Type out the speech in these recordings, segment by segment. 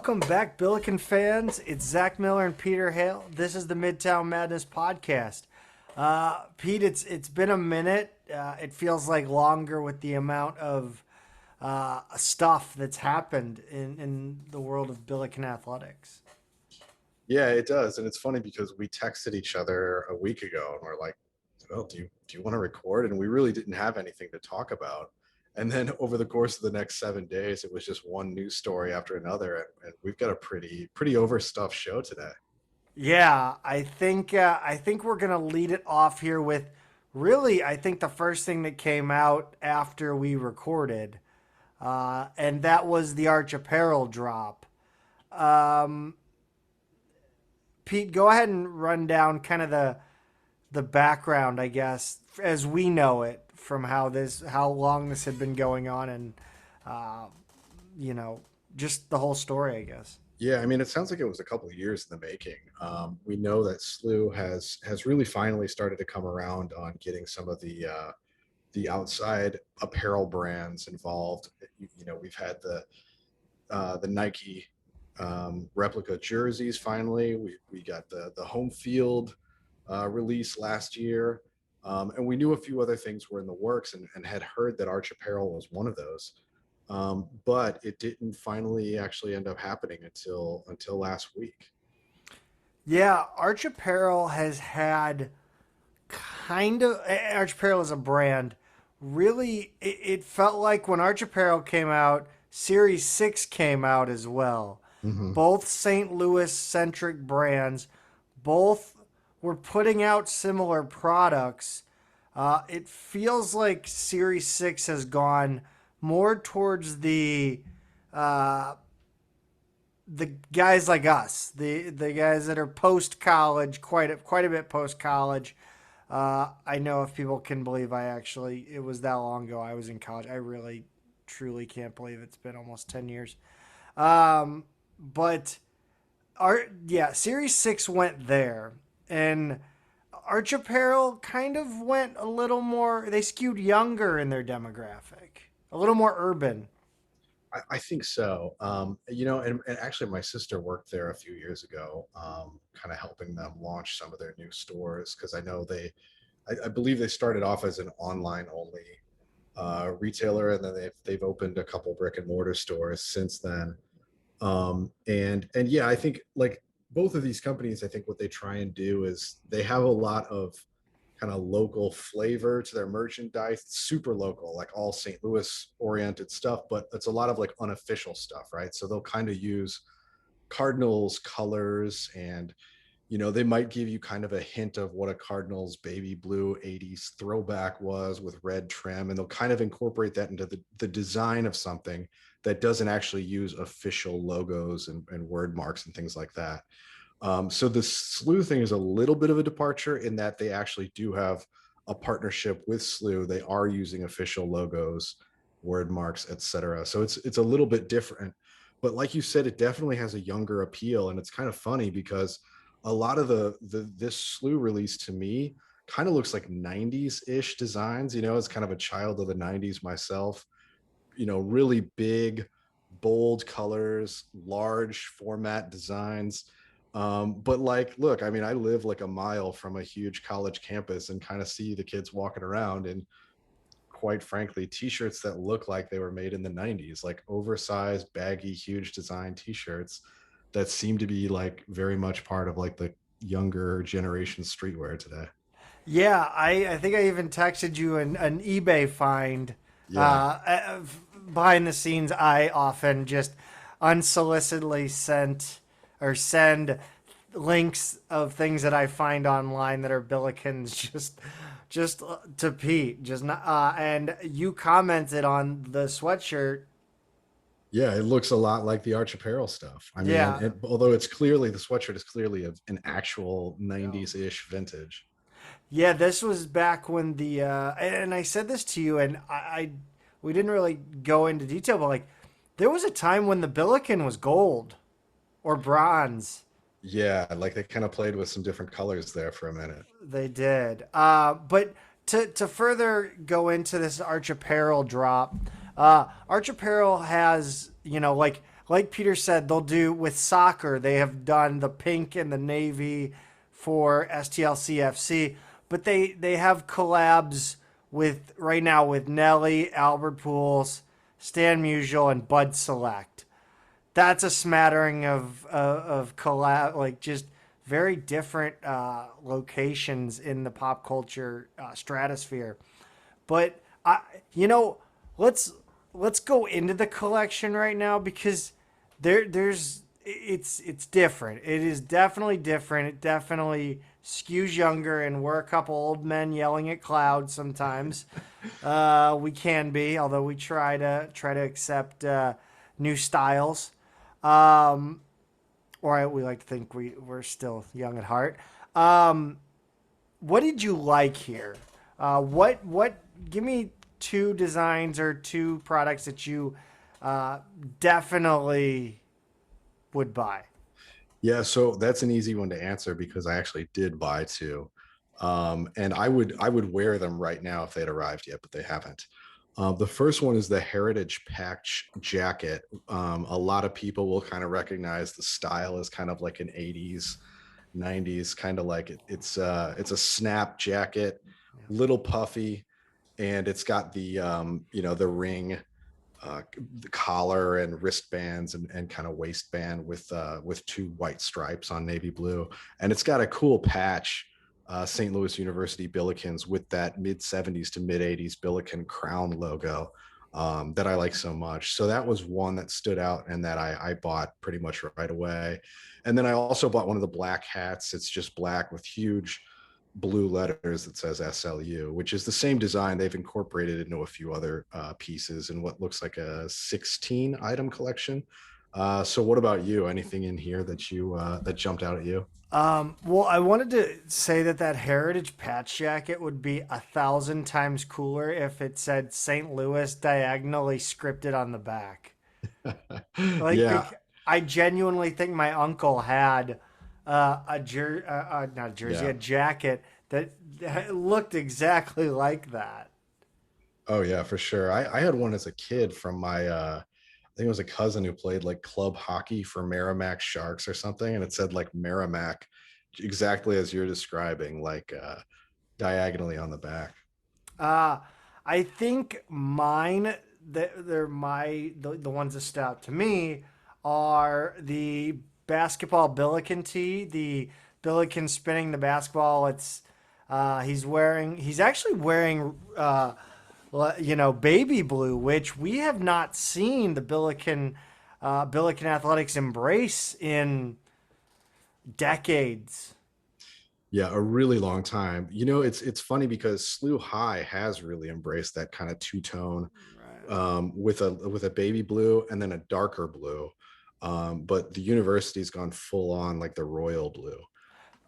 Welcome back, Billiken fans. It's Zach Miller and Peter Hale. This is the Midtown Madness podcast. Pete, it's been a minute. It feels like longer with the amount of stuff that's happened in the world of Billiken athletics. Yeah, it does. And it's funny because we texted each other a week ago and we're like, oh, do you want to record? And we really didn't have anything to talk about. And then over the course of the next 7 days, it was just one news story after another. And we've got a pretty overstuffed show today. Yeah, I think we're gonna lead it off here with really I think the first thing that came out after we recorded, and that was the Arch Apparel drop. Um, Pete, go ahead and run down kind of the background, I guess, as we know it from how long this had been going on, and uh, you know, just the whole story, I guess. Yeah, I mean, it sounds like it was a couple of years in the making. We know that SLU has really finally started to come around on getting some of the outside apparel brands involved. We've had the Nike replica jerseys. Finally, we got the home field release last year, and we knew a few other things were in the works, and had heard that Arch Apparel was one of those. But it didn't finally actually end up happening until last week. Yeah, Arch Apparel has had kind of Arch Apparel is a brand. Really, it felt like when Arch Apparel came out, Series 6 came out as well. Hmm. Both St. Louis centric brands, both were putting out similar products. It feels like Series 6 has gone more towards uh, the guys like us, the guys that are post college, quite a bit post college. I know if people can believe it was that long ago I was in college. I really, truly can't believe it's been almost 10 years. But Series 6 went there. And Arch Apparel kind of went a little more, they skewed younger in their demographic, a little more urban. I think so. And actually, my sister worked there a few years ago, kind of helping them launch some of their new stores because I know I believe they started off as an online only retailer, and then they've opened a couple brick and mortar stores since then. And yeah, I think like both of these companies, I think what they try and do is they have a lot of kind of local flavor to their merchandise, super local, like all St. Louis oriented stuff, but it's a lot of like unofficial stuff, right? So they'll kind of use Cardinals colors, and they might give you kind of a hint of what a Cardinals baby blue 80s throwback was with red trim, and they'll kind of incorporate that into the design of something that doesn't actually use official logos and word marks and things like that. So the SLU thing is a little bit of a departure in that they actually do have a partnership with SLU. They are using official logos, word marks, etc. So it's a little bit different. But like you said, it definitely has a younger appeal, and it's kind of funny because a lot of this SLU release to me kind of looks like 90s ish designs. As kind of a child of the 90s myself. Really big, bold colors, large format designs. But like, look, I mean, I live like a mile from a huge college campus and kind of see the kids walking around in, quite frankly, t-shirts that look like they were made in the 90s, like oversized, baggy, huge design t-shirts that seem to be like very much part of like the younger generation streetwear today. Yeah, I think I even texted you an eBay find. Yeah. Uh, Behind the scenes, I often just unsolicitedly send links of things that I find online that are Billikens just to Pete. Just not, and you commented on the sweatshirt. Yeah, it looks a lot like the Arch Apparel stuff. I mean, Yeah. although the sweatshirt is clearly an actual 90s-ish vintage. Yeah, this was back when and I said this to you, and we didn't really go into detail, but like there was a time when the Billiken was gold or bronze. Yeah, like they kind of played with some different colors there for a minute. They did. But to further go into this Arch Apparel drop, Arch Apparel has like Peter said, they'll do with soccer. They have done the pink and the navy for STLCFC, but they have collabs with right now with Nelly, Albert Pools, Stan Musial, and Bud Select. That's a smattering of collab, like just very different locations in the pop culture stratosphere. But I, you know, let's let's go into the collection right now because there's it's different. It is definitely different. It definitely skews younger, and we're a couple old men yelling at clouds sometimes. We can be, although we try to accept new styles. Um, or we like to think we're still young at heart. Um, what did you like here? What? Give me two designs or two products that you uh, definitely would buy. Yeah, so that's an easy one to answer because I actually did buy two. And I would wear them right now if they'd arrived yet, but they haven't. The first one is the Heritage Patch Jacket. A lot of people will kind of recognize the style as kind of like an 80s, 90s, kind of like it's a snap jacket, little puffy, and it's got the ring, the collar and wristbands and kind of waistband with two white stripes on navy blue, and it's got a cool patch, St. Louis University Billikens with that mid 70s to mid 80s Billiken crown logo, that I like so much. So that was one that stood out and that I bought pretty much right away. And then I also bought one of the black hats. It's just black with huge blue letters that says SLU, which is the same design. They've incorporated it into a few other pieces in what looks like a 16 item collection. So what about you? Anything in here that jumped out at you? Well, I wanted to say that Heritage patch jacket would be 1,000 times cooler if it said St. Louis diagonally scripted on the back. Like, Yeah, I genuinely think my uncle had not a jersey, yeah. a jacket that looked exactly like that. Oh yeah, for sure. I had one as a kid from my I think it was a cousin who played like club hockey for Merrimack Sharks or something, and it said like Merrimack exactly as you're describing, like diagonally on the back. Uh, I think mine they're the ones that stood out to me are the basketball Billiken tee, the Billiken spinning the basketball. It's he's actually wearing baby blue, which we have not seen the Billiken Athletics embrace in decades. Yeah, a really long time. It's funny because SLU High has really embraced that kind of two tone, Right. with a baby blue and then a darker blue. But the university's gone full on like the royal blue.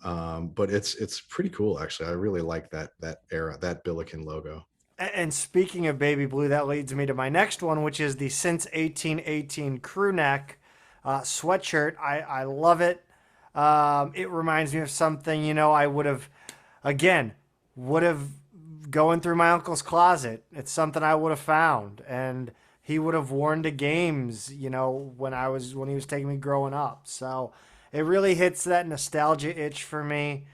But it's pretty cool actually. I really like that era, that Billiken logo. And speaking of baby blue, that leads me to my next one, which is the Since 1818 crew neck sweatshirt. I love it. It reminds me of something, I again, would have going through my uncle's closet. It's something I would have found, and he would have worn to games, when he was taking me growing up. So it really hits that nostalgia itch for me,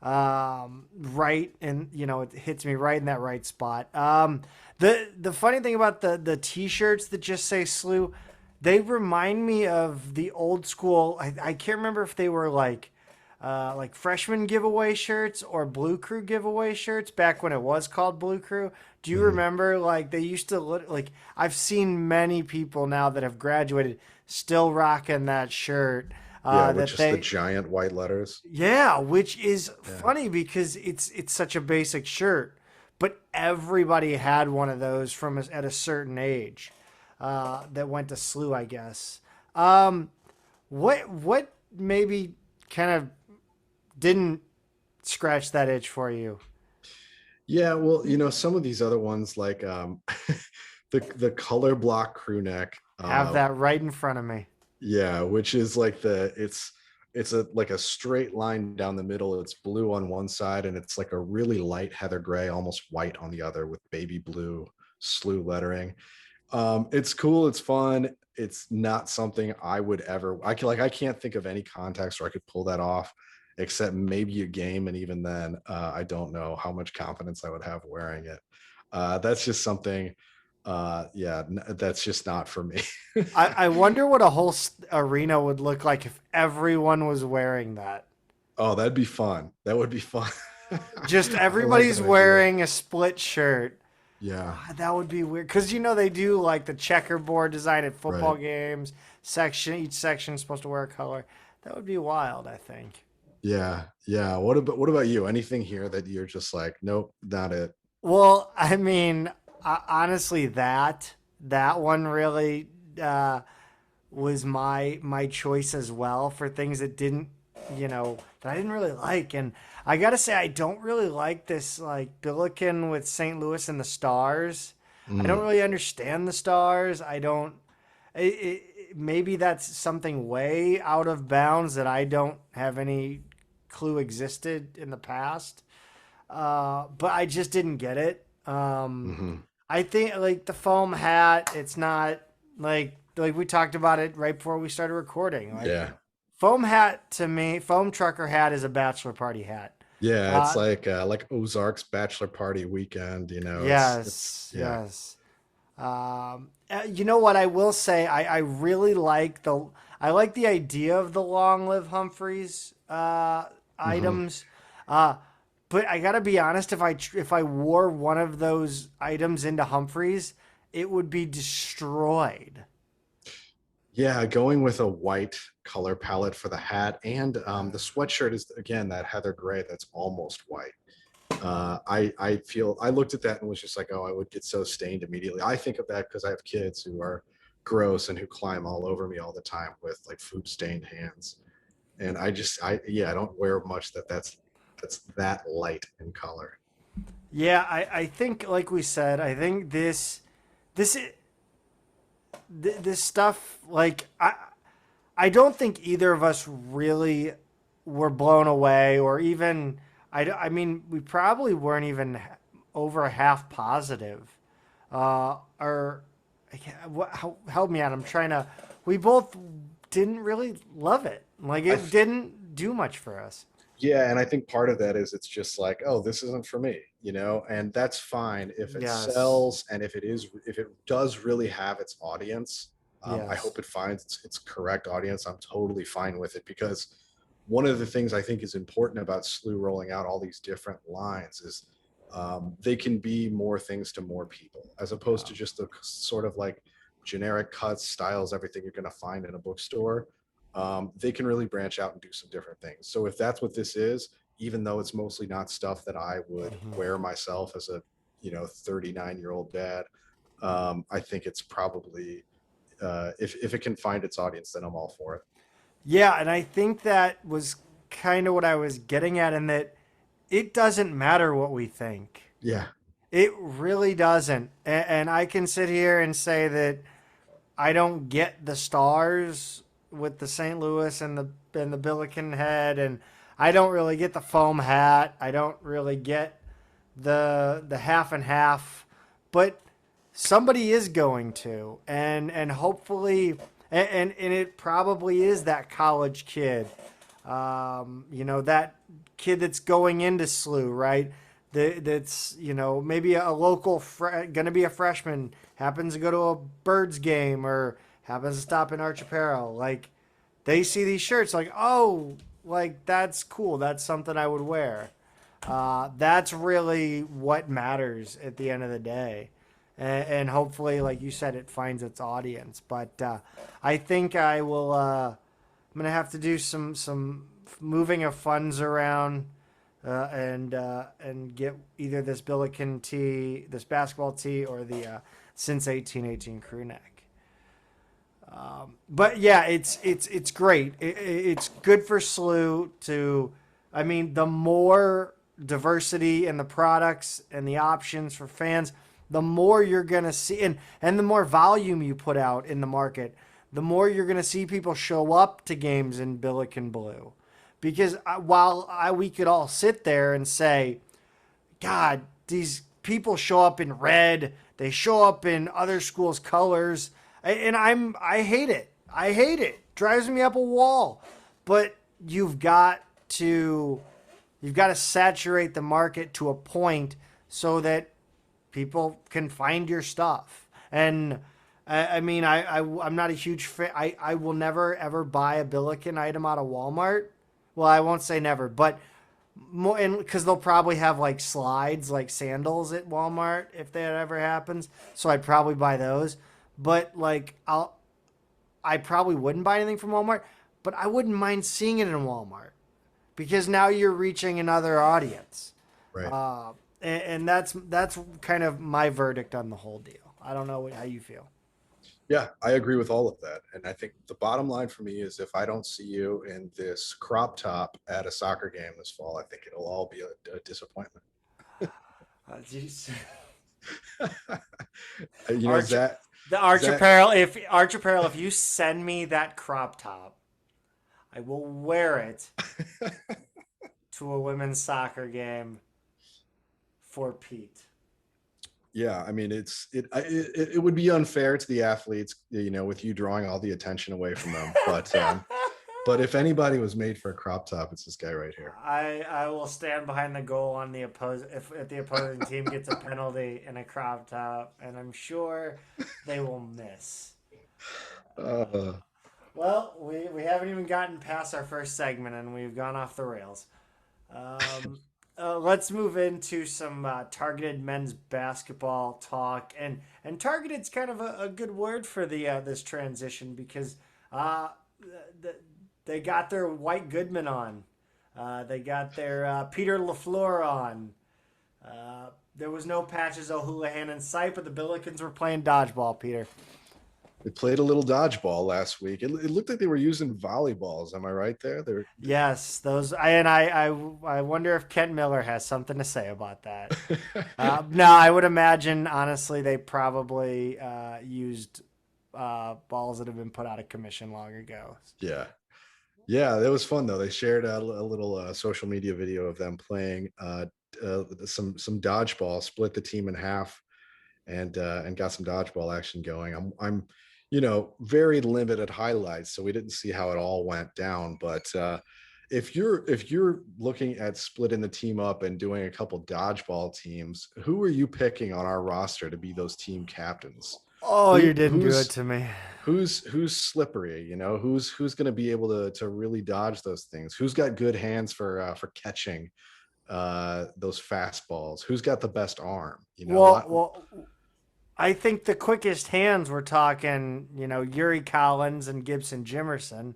right, and it hits me right in that right spot. The funny thing about the t-shirts that just say SLU, they remind me of the old school. I can't remember if they were like freshman giveaway shirts or Blue Crew giveaway shirts back when it was called Blue Crew. Do you Mhm. remember, like, they used to look like, I've seen many people now that have graduated still rocking that shirt. Yeah, with That just the they giant white letters. Yeah, which is Yeah. funny because it's such a basic shirt, but everybody had one of those at a certain age, that went to SLU, I guess. Um, what maybe kind of didn't scratch that itch for you? Yeah, well, some of these other ones like the color block crew neck, Have that right in front of me. yeah, which is like it's a like a straight line down the middle. It's blue on one side and it's like a really light heather gray, almost white on the other with baby blue SLU lettering. It's cool. It's fun. It's not something I would ever. I can't think of any context where I could pull that off, except maybe a game, and even then, I don't know how much confidence I would have wearing it. That's just something. Yeah, that's just not for me. I wonder what a whole arena would look like if everyone was wearing that. Oh, that'd be fun. That would be fun. Just I like everybody's that idea. wearing a split shirt. Yeah, That would be weird because they do like the checkerboard design at football right. games. Each section is supposed to wear a color. That would be wild, I think. Yeah, yeah. What about you? Anything here that you're just like, nope, not it. Well, I mean, honestly, that one really uh, was my choice as well for things that didn't, that I didn't really like. And I gotta say, I don't really like this like Billiken with St. Louis and the stars. I don't Mm, really understand the stars. I don't. Maybe that's something way out of bounds that I don't have any clue existed in the past. But I just didn't get it. hmm. I think like the foam hat, it's not like we talked about it right before we started recording. Like Yeah, foam hat to me, foam trucker hat is a bachelor party hat. yeah. It's Uh, like Ozark's bachelor party weekend. It's yes, yeah. yes. You know what I will say? I really like I like the idea of the long live Humphreys Hmm. items. Uh, but I gotta be honest, if I wore one of those items into Humphreys, it would be destroyed. Yeah, going with a white color palette for the hat, and the sweatshirt is again that heather gray that's almost white. I feel I looked at that and was just like, oh, I would get so stained immediately. I think of that because I have kids who are gross and who climb all over me all the time with like food stained hands. And I don't wear much that's that light in color. Yeah, I think like we said, I think this this stuff like I don't think either of us really were blown away or even I mean we probably weren't even over half positive or help me out. I'm trying to. We both didn't really love it. Like I it didn't do much for us. Yeah, and I think part of that is it's just like, oh, this isn't for me, and that's fine if it Yes. sells and if it does really have its audience. I Yes. hope it finds its correct audience. I'm totally fine with it because one of the things I think is important about SLU rolling out all these different lines is they can be more things to more people as opposed Yeah. to just the sort of like generic cuts, styles, everything you're going to find in a bookstore. They can really branch out and do some different things. So if that's what this is, even though it's mostly not stuff that I would Mhm. wear myself as a 39-year-old dad, I think it's probably if it can find its audience, then I'm all for it. Yeah, and I think that was kind of what I was getting at in that it doesn't matter what we think. Yeah. It really doesn't. And I can sit here and say that I don't get the stars with the St. Louis and the Billiken head, and I don't really get the foam hat. I don't really get the half and half, but somebody is going to, and hopefully, and it probably is that college kid, that kid that's going into SLU, right? That's maybe a local gonna be a freshman, happens to go to a Birds game or happens to stop in Apparel. Like they see these shirts, like, oh, like that's cool. That's something I would wear. That's really what matters at the end of the day. And hopefully, like you said, it finds its audience. But I think I will. I'm gonna have to do some moving of funds around and get either this Billiken tee, this basketball tee, or the since 1818 crew neck. But yeah, it's great. It's good for SLU to. I mean, the more diversity in the products and the options for fans, the more you're gonna see, and the more volume you put out in the market, the more you're gonna see people show up to games in Billiken Blue. Because we could all sit there and say, God, these people show up in red. They show up in other schools' colors, and I hate it. I hate it. Drives me up a wall. But you've got to saturate the market to a point so that people can find your stuff. And I'm not a huge fan. I will never ever buy a Billiken item out of Walmart. Well, I won't say never, but more, and because they'll probably have like slides, like sandals at Walmart if that ever happens. So I'd probably buy those. But like I probably wouldn't buy anything from Walmart, but I wouldn't mind seeing it in Walmart because now you're reaching another audience. Right. And that's kind of my verdict on the whole deal. I don't know how you feel. Yeah, I agree with all of that. And I think the bottom line for me is if I don't see you in this crop top at a soccer game this fall, I think it'll all be a disappointment. Geez. You know, Zach, The Arch Zach, Apparel, if you send me that crop top, I will wear it to a women's soccer game for Pete. yeah, I mean, it would be unfair to the athletes, you know, with you drawing all the attention away from them. But if anybody was made for a crop top, it's this guy right here. I will stand behind the goal on the if the opposing team gets a penalty in a crop top, and I'm sure they will miss. Uh, Well, we haven't even gotten past our first segment, and we've gone off the rails. Um, let's move into some targeted men's basketball talk, and targeted's kind of a good word for the this transition because the, they got their White Goodman on, they got their Peter LaFleur on. There was no Patches O'Houlihan in sight, but the Billikens were playing dodgeball. Peter. they played a little dodgeball last week. It looked like they were using volleyballs. Am I right there? Yes, those. I wonder if Kent Miller has something to say about that. No, I would imagine honestly they probably used balls that have been put out of commission long ago. Yeah. Yeah, that was fun though. They shared a little social media video of them playing some dodgeball, split the team in half, and got some dodgeball action going. I'm you know, very limited highlights, so we didn't see how it all went down. But if you're looking at splitting the team up and doing a couple dodgeball teams, who are you picking on our roster to be those team captains? Oh, you didn't do it to me. Who's slippery, you know, who's going to be able to really dodge those things, who's got good hands for catching those fastballs, who's got the best arm, you know. Well, I think the quickest hands we're talking, Yuri Collins and Gibson Jimerson.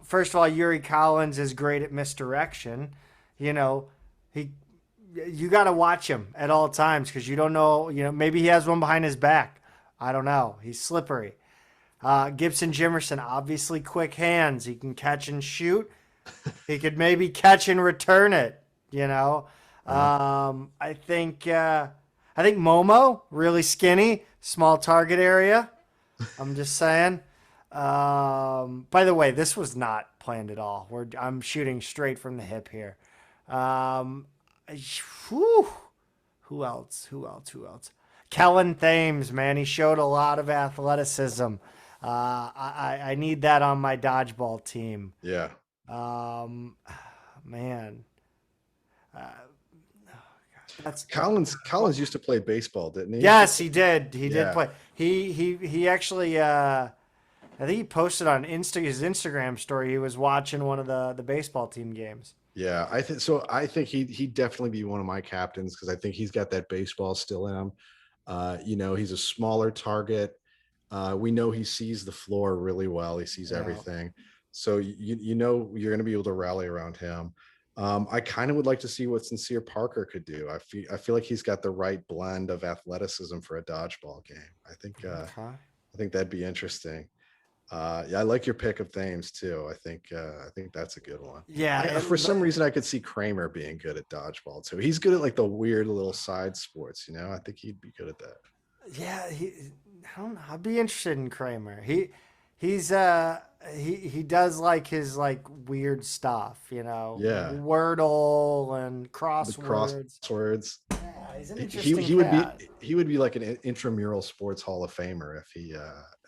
First of all, Yuri Collins is great at misdirection. You got to watch him at all times because you don't know, maybe he has one behind his back. I don't know. He's slippery. Gibson Jimerson, obviously quick hands. He can catch and shoot. He could maybe catch and return it, I think Momo, really skinny, small target area. I'm just saying. By the way, this was not planned at all. I'm shooting straight from the hip here. Who else? Kellen Thames, man, he showed a lot of athleticism. I need that on my dodgeball team. Yeah. Man. Collins used to play baseball, didn't he? Yes, he did. He did play. He actually I think he posted on his Instagram story he was watching one of the baseball team games. Yeah, I think so. I think he'd definitely be one of my captains because I think he's got that baseball still in him. He's a smaller target. We know he sees the floor really well. He sees everything. So you're going to be able to rally around him. I kind of would like to see what Sincere Parker could do. I feel like he's got the right blend of athleticism for a dodgeball game. I think that'd be interesting. I like your pick of Thames too. I think that's a good one. Yeah. For some reason, I could see Kramer being good at dodgeball too. He's good at like the weird little side sports. I think he'd be good at that. Yeah. I don't know. I'd be interested in Kramer. He he's he does like his like weird stuff, Yeah, Wordle and the crosswords. crosswords. Yeah, he's an He interesting he would be cat. he would be like an intramural sports Hall of Famer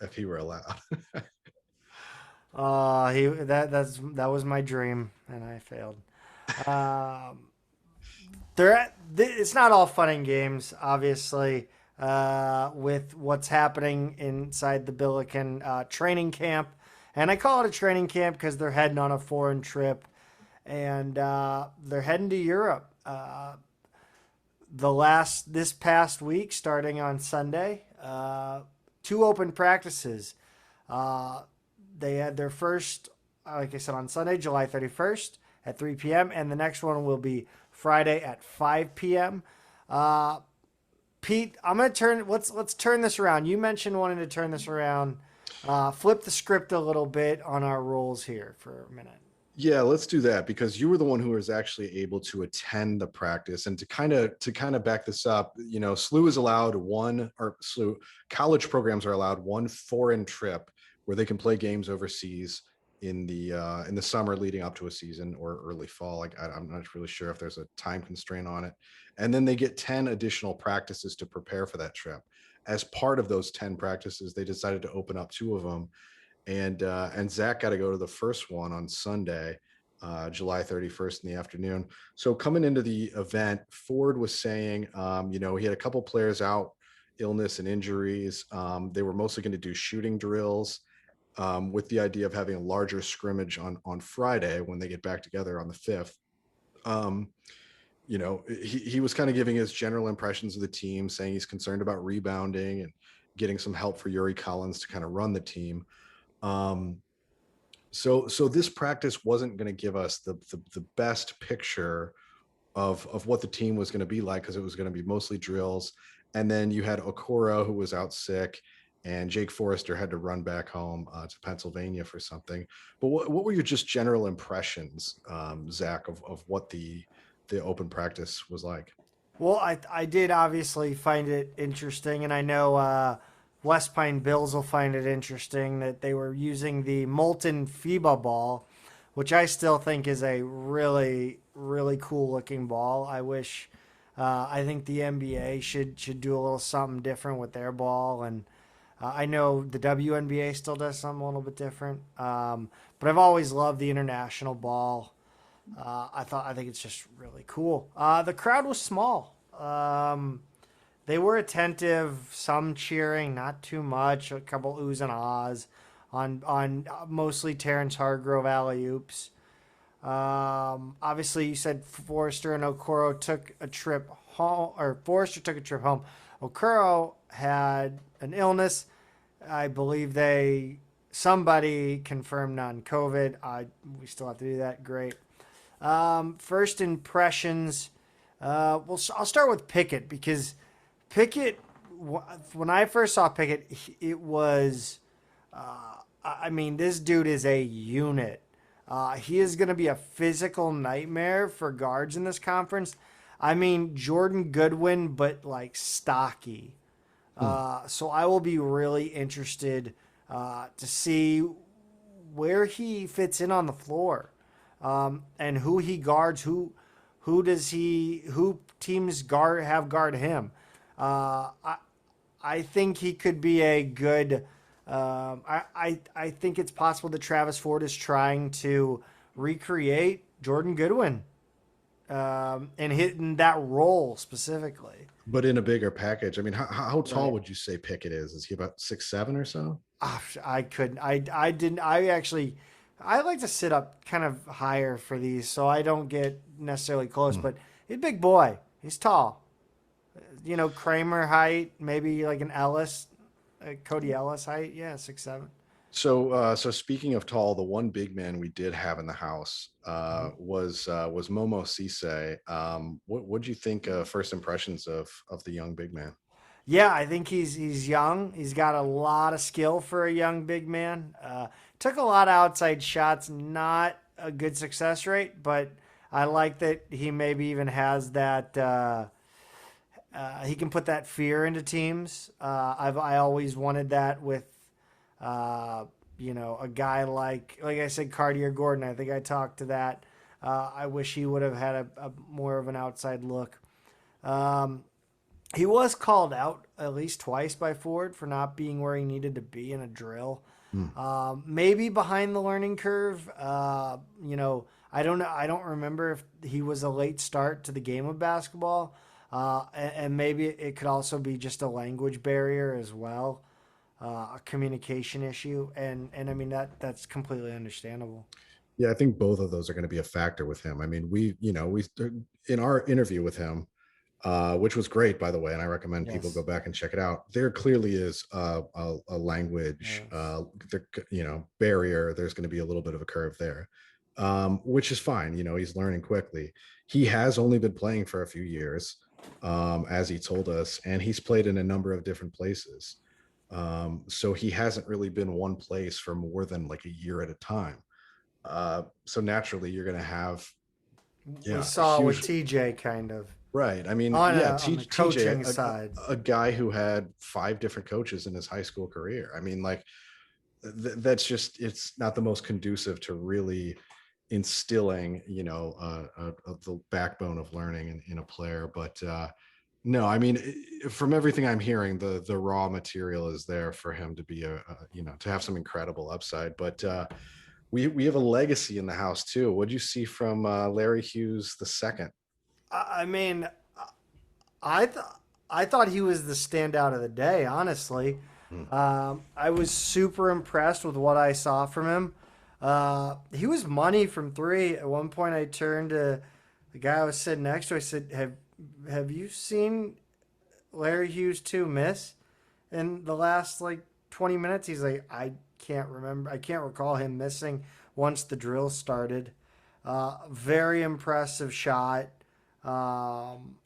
if he were allowed. That was my dream, and I failed. Um, it's not all fun and games, obviously. With what's happening inside the Billiken training camp, and I call it a training camp because they're heading on a foreign trip, and they're heading to Europe. This past week, starting on Sunday, two open practices. Uh, they had their first, like I said, on Sunday, July 31st at 3 p.m., and the next one will be Friday at 5 p.m. Uh, Pete, I'm gonna let's turn this around. You mentioned wanting to turn this around. Flip the script a little bit on our rules here for a minute. Yeah, let's do that because you were the one who was actually able to attend the practice. And to kind of back this up, SLU is allowed SLU college programs are allowed one foreign trip where they can play games overseas in the summer leading up to a season or early fall. Like I'm not really sure if there's a time constraint on it. And then they get 10 additional practices to prepare for that trip. As part of those 10 practices, they decided to open up two of them, and Zach got to go to the first one on Sunday, July 31st in the afternoon. So coming into the event, Ford was saying, he had a couple players out, illness and injuries. They were mostly going to do shooting drills, with the idea of having a larger scrimmage on Friday when they get back together on the 5th. Um, he was kind of giving his general impressions of the team, saying he's concerned about rebounding and getting some help for Yuri Collins to kind of run the team. Um, so this practice wasn't going to give us the best picture of what the team was going to be like because it was going to be mostly drills. And then you had Okoro, who was out sick, and Jake Forrester had to run back home to Pennsylvania for something. But what were your just general impressions, Zach, of what the open practice was like? Well, I did obviously find it interesting, and I know West Pine Bills will find it interesting that they were using the molten FIBA ball, which I still think is a really, really cool looking ball. I think the NBA should do a little something different with their ball, and I know the WNBA still does something a little bit different. But I've always loved the international ball. I think it's just really cool. The crowd was small. They were attentive, some cheering, not too much. A couple oohs and ahs on mostly Terrence Hargrove alley oops. Obviously, you said Forrester and Okoro took a trip home, or Forrester took a trip home. Okoro had an illness. I believe somebody confirmed non-COVID. We still have to do that. Great. First impressions. I'll start with Pickett because Pickett, when I first saw Pickett, it was, this dude is a unit. He is going to be a physical nightmare for guards in this conference. I mean, Jordan Goodwin, but like stocky. So I will be really interested to see where he fits in on the floor, and who he guards. Who teams guard him. I think he could be a good. I think it's possible that Travis Ford is trying to recreate Jordan Goodwin, and hitting that role specifically. But in a bigger package. I mean, how tall Right. would you say Pickett is? Is he about 6'7" or so? I couldn't. I didn't. I like to sit up kind of higher for these, so I don't get necessarily close. Hmm. But he's a big boy. He's tall. Kramer height, maybe like an Ellis, Cody Ellis height. Yeah, 6'7". So speaking of tall, the one big man we did have in the house was Momo Cisse. What'd you think? First impressions of the young big man? Yeah, I think he's young. He's got a lot of skill for a young big man. Took a lot of outside shots, not a good success rate, but I like that he maybe even has that. He can put that fear into teams. I always wanted that with a guy like I said, Cartier Gordon. I think I talked to that. I wish he would have had a more of an outside look. Um, he was called out at least twice by Ford for not being where he needed to be in a drill. Hmm. Maybe behind the learning curve. I don't know. I don't remember if he was a late start to the game of basketball, and maybe it could also be just a language barrier as well, a communication issue, and I mean that's completely understandable. Yeah, I think both of those are going to be a factor with him. I mean, we in our interview with him, which was great, by the way, and I recommend people go Yes. back and check it out. There clearly is a language, Yes. barrier. There's going to be a little bit of a curve there, which is fine. He's learning quickly. He has only been playing for a few years, as he told us, and he's played in a number of different places. So he hasn't really been one place for more than like a year at a time. So naturally, you're going to have, We yeah, a saw with huge. TJ kind of Right. I mean, on yeah, on the TJ, coaching side. a guy who had five different coaches in his high school career. I mean, like, that's just, it's not the most conducive to really instilling, the backbone of learning in a player. But no, I mean, from everything I'm hearing, the raw material is there for him to be to have some incredible upside. But we have a legacy in the house too. What'd you see from Larry Hughes the second? I mean, I th- I thought he was the standout of the day. Honestly, Hmm. I was super impressed with what I saw from him. He was money from three. At one point, I turned to the guy I was sitting next to. I said, "Have you seen Larry Hughes two miss in the last like 20 minutes?" He's like, "I can't remember. I can't recall him missing once the drill started." Very impressive shot. Um,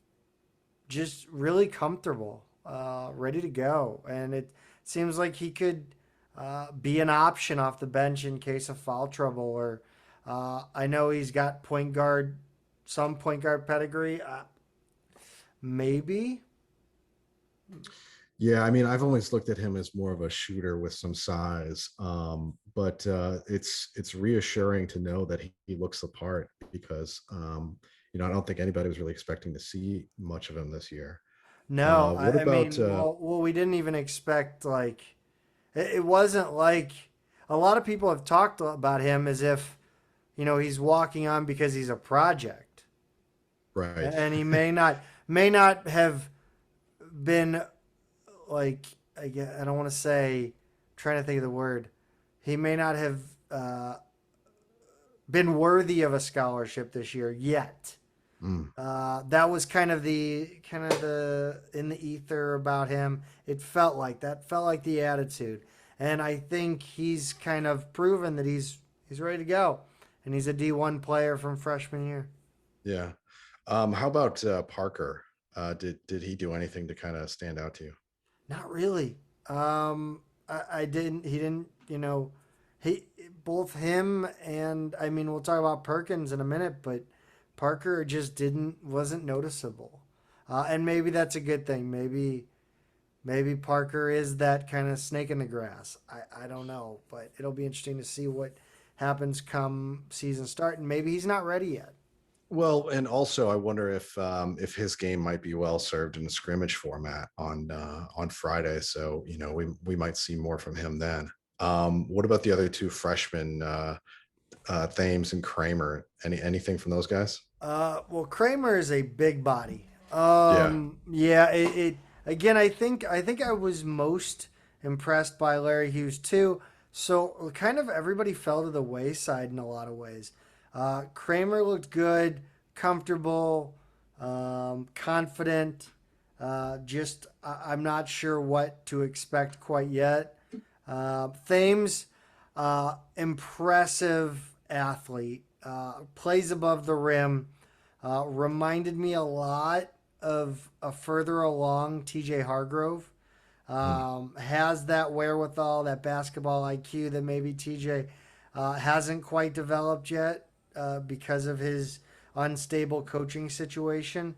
just really comfortable, ready to go. And it seems like he could be an option off the bench in case of foul trouble. Or I know he's got some point guard pedigree. Maybe. Yeah, I mean, I've always looked at him as more of a shooter with some size, but it's reassuring to know that he looks the part because I don't think anybody was really expecting to see much of him this year. No, What I about mean, we didn't even expect like it wasn't like a lot of people have talked about him as if he's walking on because he's a project, right? and he may not have been like I don't want to say, trying to think of the word. He may not have uh, been worthy of a scholarship this year yet. Mm. That was kind of the in the ether about him. It felt like that. Felt like the attitude, and I think he's kind of proven that he's ready to go, and he's a D1 player from freshman year. Yeah. How about Parker? Did he do anything to kind of stand out to you? Not really. I didn't. He didn't. He both him and I mean we'll talk about Perkins in a minute, but Parker just wasn't noticeable, and maybe that's a good thing. Maybe Parker is that kind of snake in the grass. I don't know, but it'll be interesting to see what happens come season start, and maybe he's not ready yet. Well, and also I wonder if his game might be well served in a scrimmage format on Friday. So we might see more from him then. What about the other two freshmen, Thames and Kramer? Anything from those guys? Well, Kramer is a big body. Yeah. Yeah. It again. I think I was most impressed by Larry Hughes too. So kind of everybody fell to the wayside in a lot of ways. Kramer looked good, comfortable, confident. I'm not sure what to expect quite yet. Thames, impressive athlete, plays above the rim. Reminded me a lot of a further along TJ Hargrove. Mm. Has that wherewithal, that basketball IQ that maybe TJ hasn't quite developed yet because of his unstable coaching situation.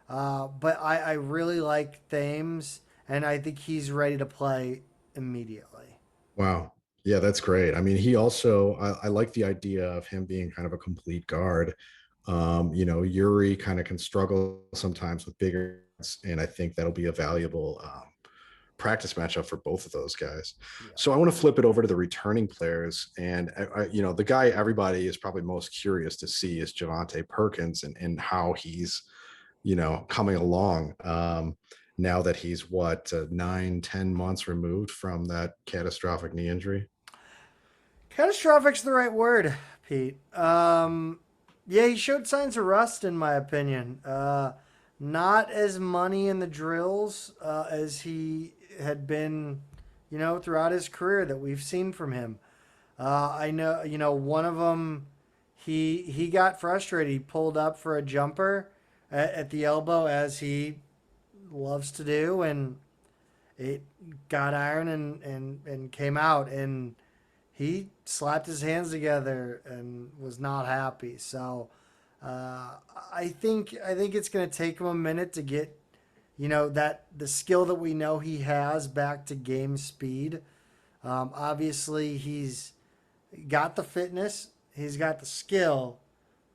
But I really like Thames, and I think he's ready to play immediately. Wow. Yeah, that's great. I mean, he also, I like the idea of him being kind of a complete guard. Yuri kind of can struggle sometimes with bigger, and I think that'll be a valuable practice matchup for both of those guys. Yeah. So I want to flip it over to the returning players, and the guy everybody is probably most curious to see is Javante Perkins and how he's, coming along. Now that he's 9-10 months removed from that catastrophic knee injury. Catastrophic's the right word, Pete. Yeah, he showed signs of rust, in my opinion. Not as money in the drills as he had been, throughout his career that we've seen from him. I know, one of them, he got frustrated. He pulled up for a jumper at the elbow, as he loves to do, and it got iron and came out, and he slapped his hands together and was not happy. So I think it's going to take him a minute to get that the skill that we know he has back to game speed. Obviously, he's got the fitness, he's got the skill,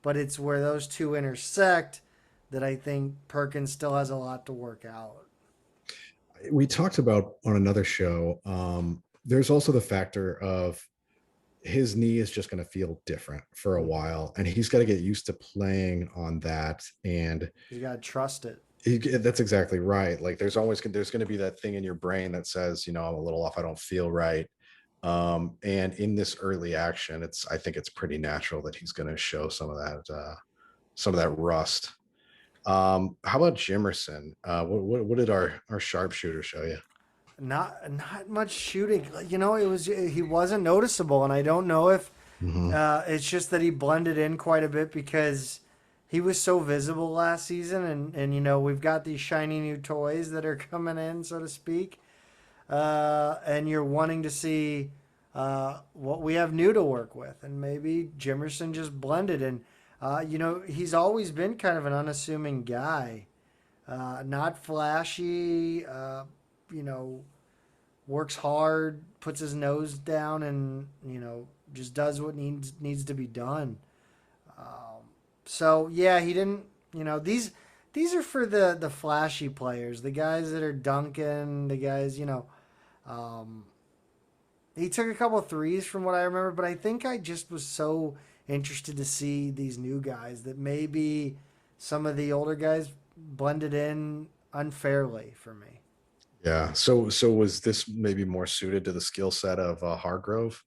but it's where those two intersect that I think Perkins still has a lot to work out. We talked about on another show. There's also the factor of his knee is just going to feel different for a while, and he's got to get used to playing on that. And He's got to trust it. that's exactly right. Like there's going to be that thing in your brain that says, I'm a little off. I don't feel right. And in this early action, I think it's pretty natural that he's going to show some of that rust. How about Jimerson? What did our sharpshooter show you? Not much shooting. He wasn't noticeable, and I don't know if Mm-hmm. it's just that he blended in quite a bit because he was so visible last season, and we've got these shiny new toys that are coming in, so to speak, and you're wanting to see what we have new to work with, and maybe Jimerson just blended, and he's always been kind of an unassuming guy, not flashy, you know works hard, puts his nose down, and just does what needs to be done. So yeah, he didn't. These are for the flashy players, the guys that are dunking, the guys. Um, he took a couple of threes from what I remember, but I think I just was so interested to see these new guys that maybe some of the older guys blended in unfairly for me. Yeah. So was this maybe more suited to the skill set of Hargrove?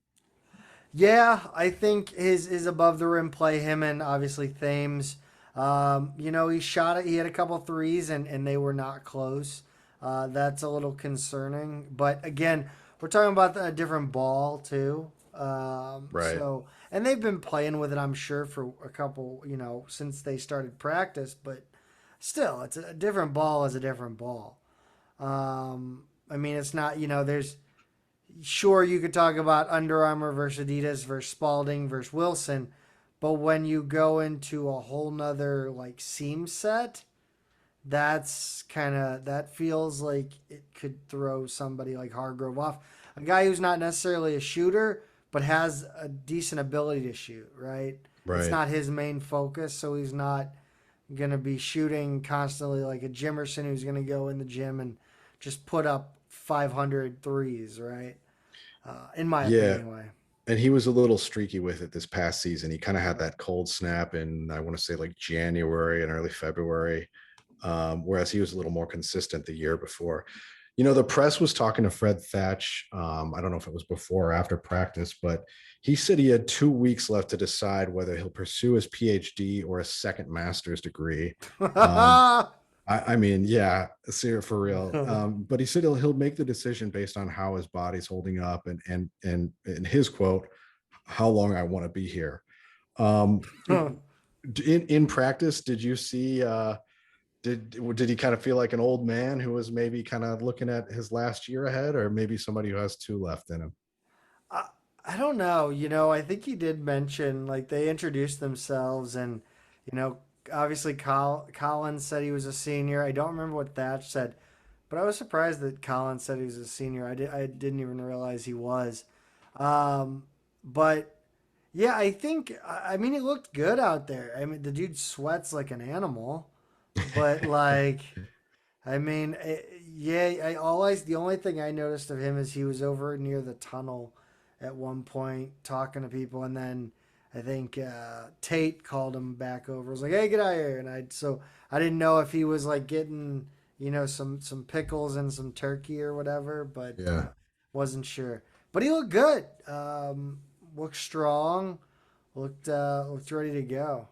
Yeah, I think his above the rim play, him and obviously Thames. He shot it. He had a couple threes, and they were not close. That's a little concerning. But again, we're talking about a different ball too. Right. And they've been playing with it, I'm sure, for a couple, since they started practice. But still, it's a different ball is a different ball. It's not, there's sure you could talk about Under Armour versus Adidas versus Spalding versus Wilson, but when you go into a whole nother like seam set, that feels like it could throw somebody like Hargrove off. A guy who's not necessarily a shooter, but has a decent ability to shoot, right? It's Right. not his main focus, so he's not gonna be shooting constantly like a Jimerson who's gonna go in the gym and just put up 500 threes, right? In my opinion, Yeah. anyway. And he was a little streaky with it this past season. He kind of had that cold snap in, I want to say, like January and early February, whereas he was a little more consistent the year before. The press was talking to Fred Thatch. I don't know if it was before or after practice, but he said he had 2 weeks left to decide whether he'll pursue his PhD or a second master's degree. Um, I mean, yeah, for real. But he said he'll make the decision based on how his body's holding up and his quote, how long I want to be here. In practice, did you see did he kind of feel like an old man who was maybe kind of looking at his last year ahead, or maybe somebody who has two left in him? I, I don't know. I think he did mention like they introduced themselves, and you know, obviously Collins said he was a senior. I don't remember what Thatch said, but I was surprised that Collins said he was a senior. I didn't even realize he was. Um, but yeah, I think I mean it looked good out there. I mean the dude sweats like an animal, but like I mean yeah, the only thing I noticed of him is he was over near the tunnel at one point talking to people, and then I think Tate called him back over. Was like, "Hey, get out of here!" And I didn't know if he was like getting some pickles and some turkey or whatever, but Yeah. wasn't sure. But he looked good. Looked strong. Looked ready to go.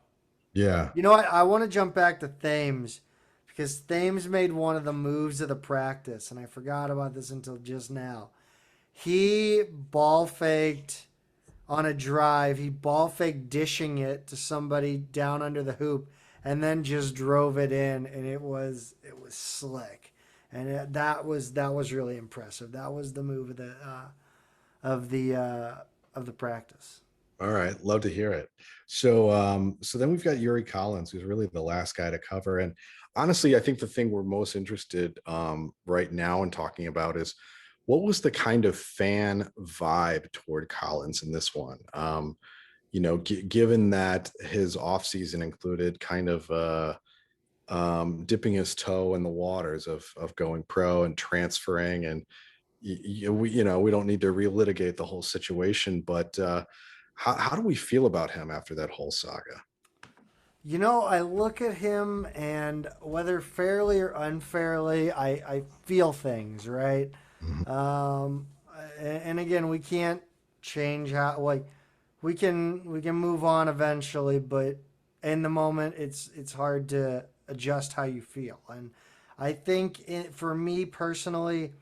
Yeah. You know what? I want to jump back to Thames because Thames made one of the moves of the practice, and I forgot about this until just now. He ball faked on a drive. He ball faked dishing it to somebody down under the hoop, and then just drove it in, and it was slick, and that was really impressive. That was the move of the uh, of the practice. All right, love to hear it. So then we've got Yuri Collins, who's really the last guy to cover. And honestly, I think the thing we're most interested right now in talking about is what was the kind of fan vibe toward Collins in this one? Given that his offseason included kind of dipping his toe in the waters of going pro and transferring, and we don't need to relitigate the whole situation, but how do we feel about him after that whole saga? I look at him, and whether fairly or unfairly, I feel things, right? Mhm. And again, we can't change how, like, we can move on eventually, but in the moment, it's hard to adjust how you feel. And I think for me personally,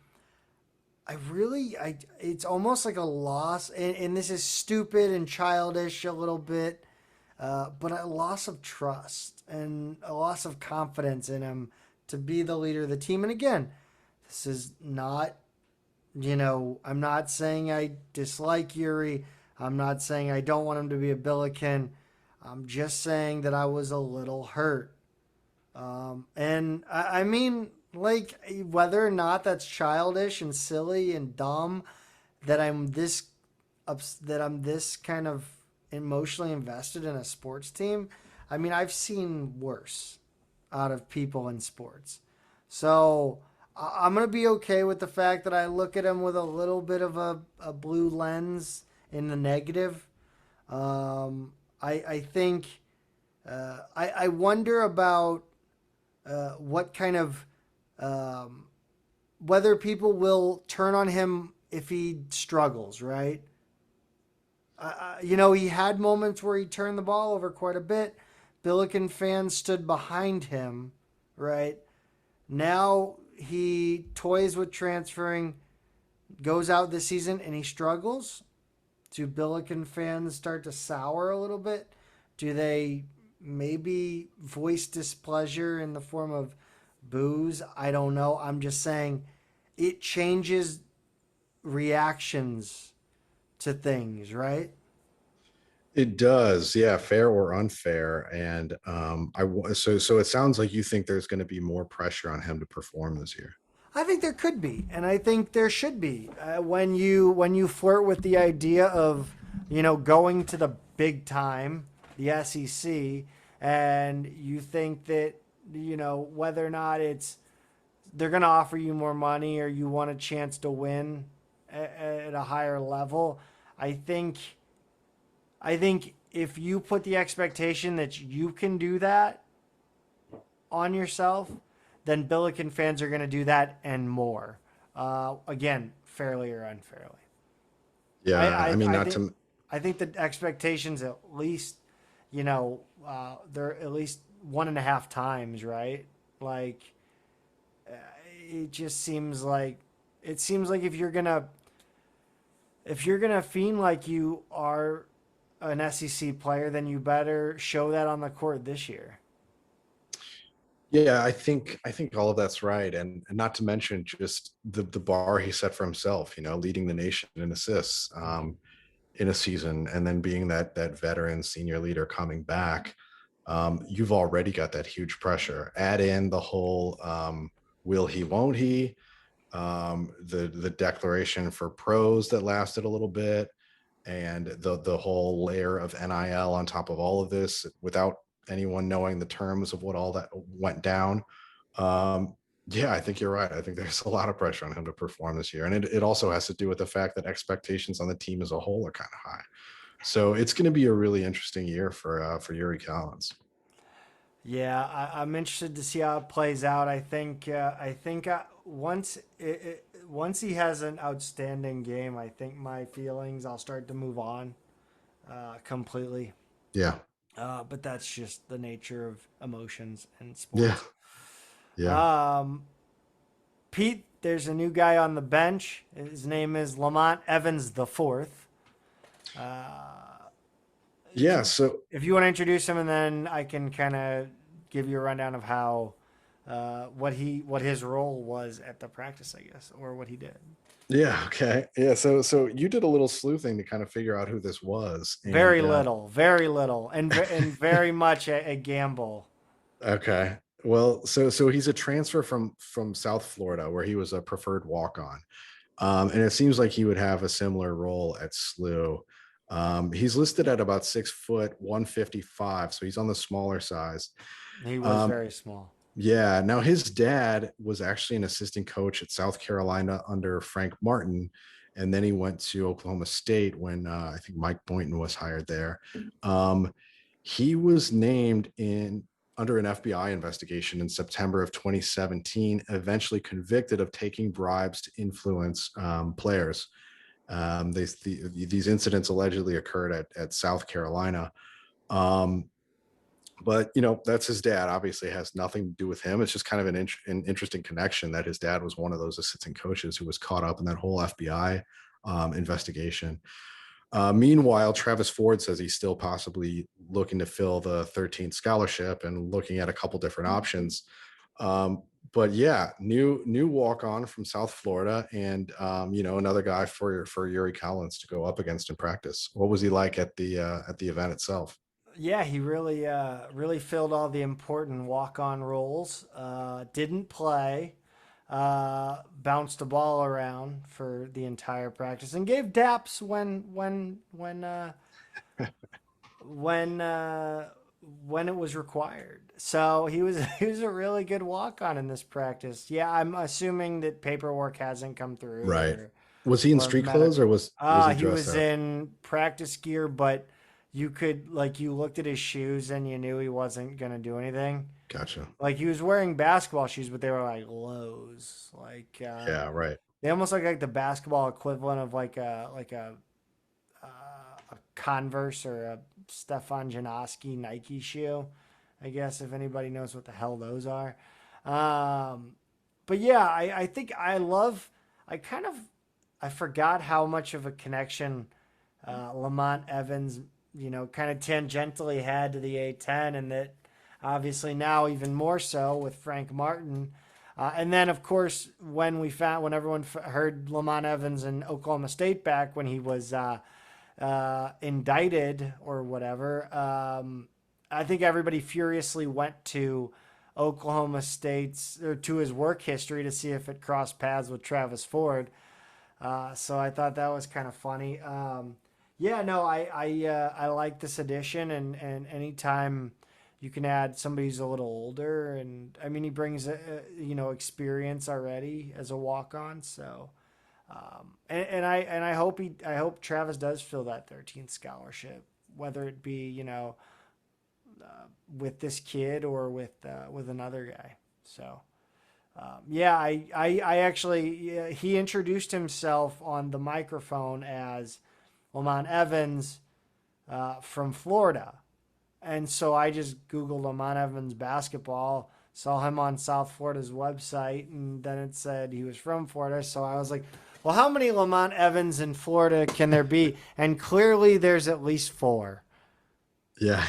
it's almost like a loss, and this is stupid and childish a little bit, but a loss of trust and a loss of confidence in him to be the leader of the team. And again, this is not, I'm not saying I dislike Yuri. I'm not saying I don't want him to be a Billiken. I'm just saying that I was a little hurt. And I mean, like, whether or not that's childish and silly and dumb, that I'm this kind of emotionally invested in a sports team. I mean, I've seen worse out of people in sports. So I'm going to be okay with the fact that I look at him with a little bit of a blue lens in the negative. I think I wonder about what kind of whether people will turn on him if he struggles, right? He had moments where he turned the ball over quite a bit. Billiken fans stood behind him, right? Now he toys with transferring, goes out this season, and he struggles. Do Billiken fans start to sour a little bit? Do they maybe voice displeasure in the form of boos? I don't know. I'm just saying it changes reactions to things, right? It does, yeah, fair or unfair. And so it sounds like you think there's going to be more pressure on him to perform this year. I think there could be, and I think there should be. When you flirt with the idea of going to the big time, the SEC, and you think that whether or not they're going to offer you more money or you want a chance to win at a higher level, I think if you put the expectation that you can do that on yourself, then Billiken fans are going to do that and more. Again, fairly or unfairly. I, Yeah, I I, mean, I not think to. I think the expectations at least, they're at least one and a half times, right? Like, uh, it just seems like if you're gonna fiend like you are an SEC player, then you better show that on the court this year. Yeah, I think all of that's right, and not to mention just the bar he set for himself. Leading the nation in assists in a season, and then being that veteran senior leader coming back. You've already got that huge pressure. Add in the whole will he, won't he? the declaration for pros that lasted a little bit, and the whole layer of NIL on top of all of this without anyone knowing the terms of what all that went down. Um, yeah, I think you're right. I think there's a lot of pressure on him to perform this year. And it also has to do with the fact that expectations on the team as a whole are kind of high. So it's going to be a really interesting year for Yuri Collins. Yeah, I'm interested to see how it plays out. Once he has an outstanding game, I think my feelings I'll start to move on completely. Yeah. But that's just the nature of emotions in Yeah. sports. Yeah. Um, Pete, there's a new guy on the bench. His name is Lamont Evans the fourth. Yeah. So If you want to introduce him, and then I can kind of give you a rundown of how what his role was at the practice, I guess, or what he did. yeah. Okay. Yeah. So you did a little sleuthing to kind of figure out who this was. Very little, and very much a gamble. Okay. Well, so he's a transfer from South Florida, where he was a preferred walk on. And it seems like he would have a similar role at SLU. He's listed at about 6 foot 155, so he's on the smaller size. He was Um, very small. yeah. Now his dad was actually an assistant coach at South Carolina under Frank Martin, and then he went to Oklahoma State when I think Mike Boynton was hired there. Um, he was named in under an FBI investigation in September of 2017, eventually convicted of taking bribes to influence players. These incidents allegedly occurred at South Carolina. Um, but that's his dad. Obviously has nothing to do with him. It's just kind of an interesting connection that his dad was one of those assistant coaches who was caught up in that whole FBI investigation. Meanwhile, Travis Ford says he's still possibly looking to fill the 13th scholarship and looking at a couple different options. But yeah, new walk on from South Florida, and another guy for Yuri Collins to go up against in practice. What was he like at the event itself? Yeah, he really filled all the important walk on roles. Didn't play. Bounced the ball around for the entire practice and gave daps when when it was required. So he was he was a really good walk on in this practice. Yeah, I'm assuming that paperwork hasn't come through Right. Was he in or street clothes, or was he he dressed was up? in practice gear, but you looked at his shoes and you knew he wasn't gonna do anything. Gotcha. Like he was wearing basketball shoes, but they were like lows. Yeah, right. They almost look like the basketball equivalent of a Converse or a Stefan Janoski Nike shoe. I guess if anybody knows what the hell those are. Um, but yeah, I think I love. I kind of I forgot how much of a connection Lamont Evans, kind of tangentially had to the A10, and that obviously now even more so with Frank Martin. And then, of course, when everyone heard Lamont Evans in Oklahoma State back when he was indicted or whatever, I think everybody furiously went to Oklahoma State's or to his work history to see if it crossed paths with Travis Ford. So I thought that was kind of funny. Yeah, no, I like this edition, and anytime you can add somebody who's a little older, and I mean he brings experience already as a walk on. So, I hope Travis does fill that 13th scholarship, whether it be with this kid or with another guy. So. Yeah, I actually, yeah, he introduced himself on the microphone as Lamont Evans from Florida. And so I just Googled Lamont Evans basketball, saw him on South Florida's website, and then it said he was from Florida. So I was like, well, how many Lamont Evans in Florida can there be? And clearly there's at least four. Yeah.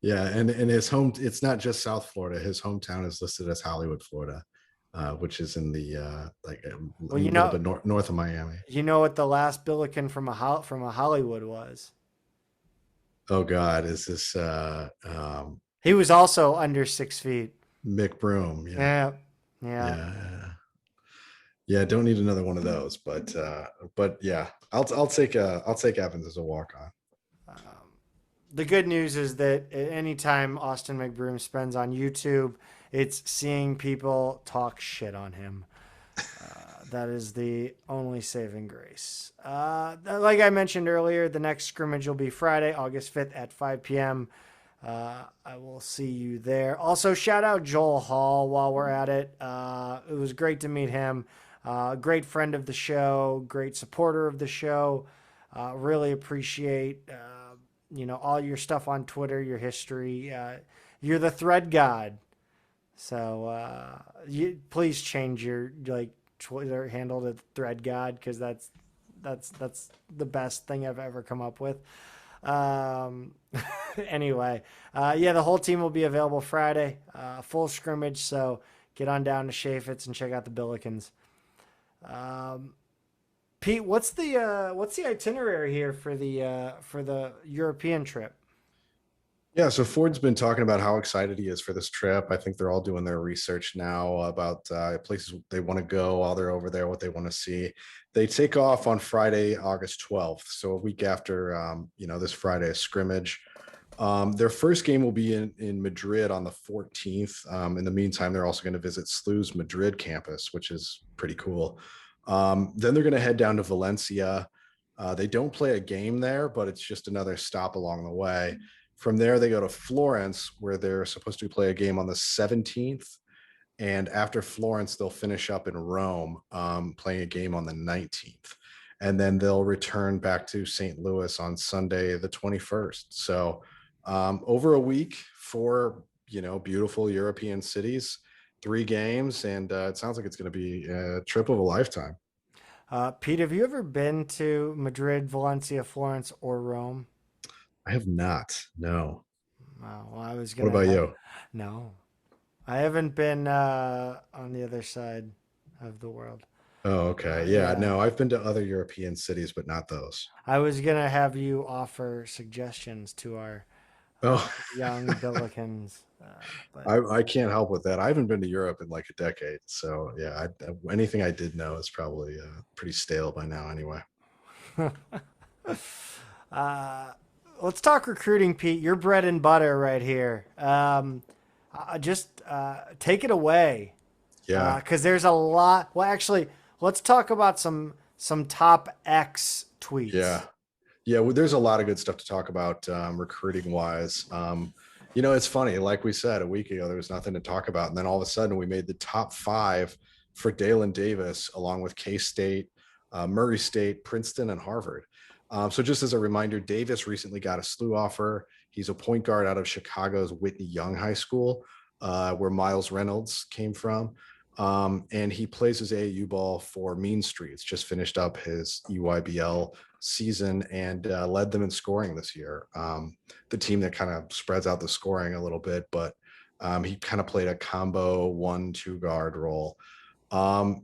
Yeah. And his home, it's not just South Florida. His hometown is listed as Hollywood, Florida, which is in the like a Well, little bit north of Miami. you know what the last Billiken from a Hollywood was? Oh God, is this He was also under 6 feet. Mick Broom? Yeah. Yeah, yeah. Yeah. Yeah, don't need another one of those, but yeah, I'll take Evans as a walk on. The good news is that anytime Austin McBroom spends on YouTube, it's seeing people talk shit on him. That is the only saving grace. Like I mentioned earlier, the next scrimmage will be Friday, August 5th at 5 p.m. I will see you there. Also, shout out Joel Hall while we're at it. It was great to meet him. Great friend of the show, great supporter of the show. Really appreciate all your stuff on Twitter, your history. You're the thread god. So please change your Twitter handle to Thread God, because that's the best thing I've ever come up with. Um, anyway, yeah, the whole team will be available Friday, full scrimmage. So get on down to Chaffetz and check out the Billikens. Um, Pete, what's the itinerary here for the European trip? Yeah, so Ford's been talking about how excited he is for this trip. I think they're all doing their research now about places they want to go while they're over there, what they want to see. They take off on Friday, August 12th, so a week after this Friday scrimmage. Their first game will be in Madrid on the 14th. In the meantime, they're also going to visit SLU's Madrid campus, which is pretty cool. Then they're going to head down to Valencia. They don't play a game there, but it's just another stop along the way. From there, they go to Florence, where they're supposed to play a game on the 17th. And after Florence, they'll finish up in Rome, playing a game on the 19th. And then they'll return back to St. Louis on Sunday, the 21st. So over a week, for beautiful European cities, 3 games, and it sounds like it's going to be a trip of a lifetime. Pete, have you ever been to Madrid, Valencia, Florence, or Rome? I have not. No. Well, I was What gonna about have you? no. I haven't been on the other side of the world. Oh, okay. Yeah, Yeah, no, I've been to other European cities, but not those. I was gonna have you offer suggestions to our Oh, young Billikens, but I can't help with that. I haven't been to Europe in like a decade, so yeah, anything I did know is probably pretty stale by now, anyway. uh, let's talk recruiting, Pete. Your bread and butter right here. Just take it away, Yeah, because there's a lot. Well, actually, let's talk about some top X yeah, tweets. yeah. Well, there's a lot of good stuff to talk about recruiting wise. It's funny. Like we said a week ago, there was nothing to talk about, and then all of a sudden, we made the top 5 for Dalen Davis, along with K State, Murray State, Princeton, and Harvard. So just as a reminder, Davis recently got a SLU offer. He's a point guard out of Chicago's Whitney Young High School, where Miles Reynolds came from. And he plays his AAU ball for Mean Streets, just finished up his EYBL season and led them in scoring this year. The team that kind of spreads out the scoring a little bit, but he kind of played a combo 1-2 guard role.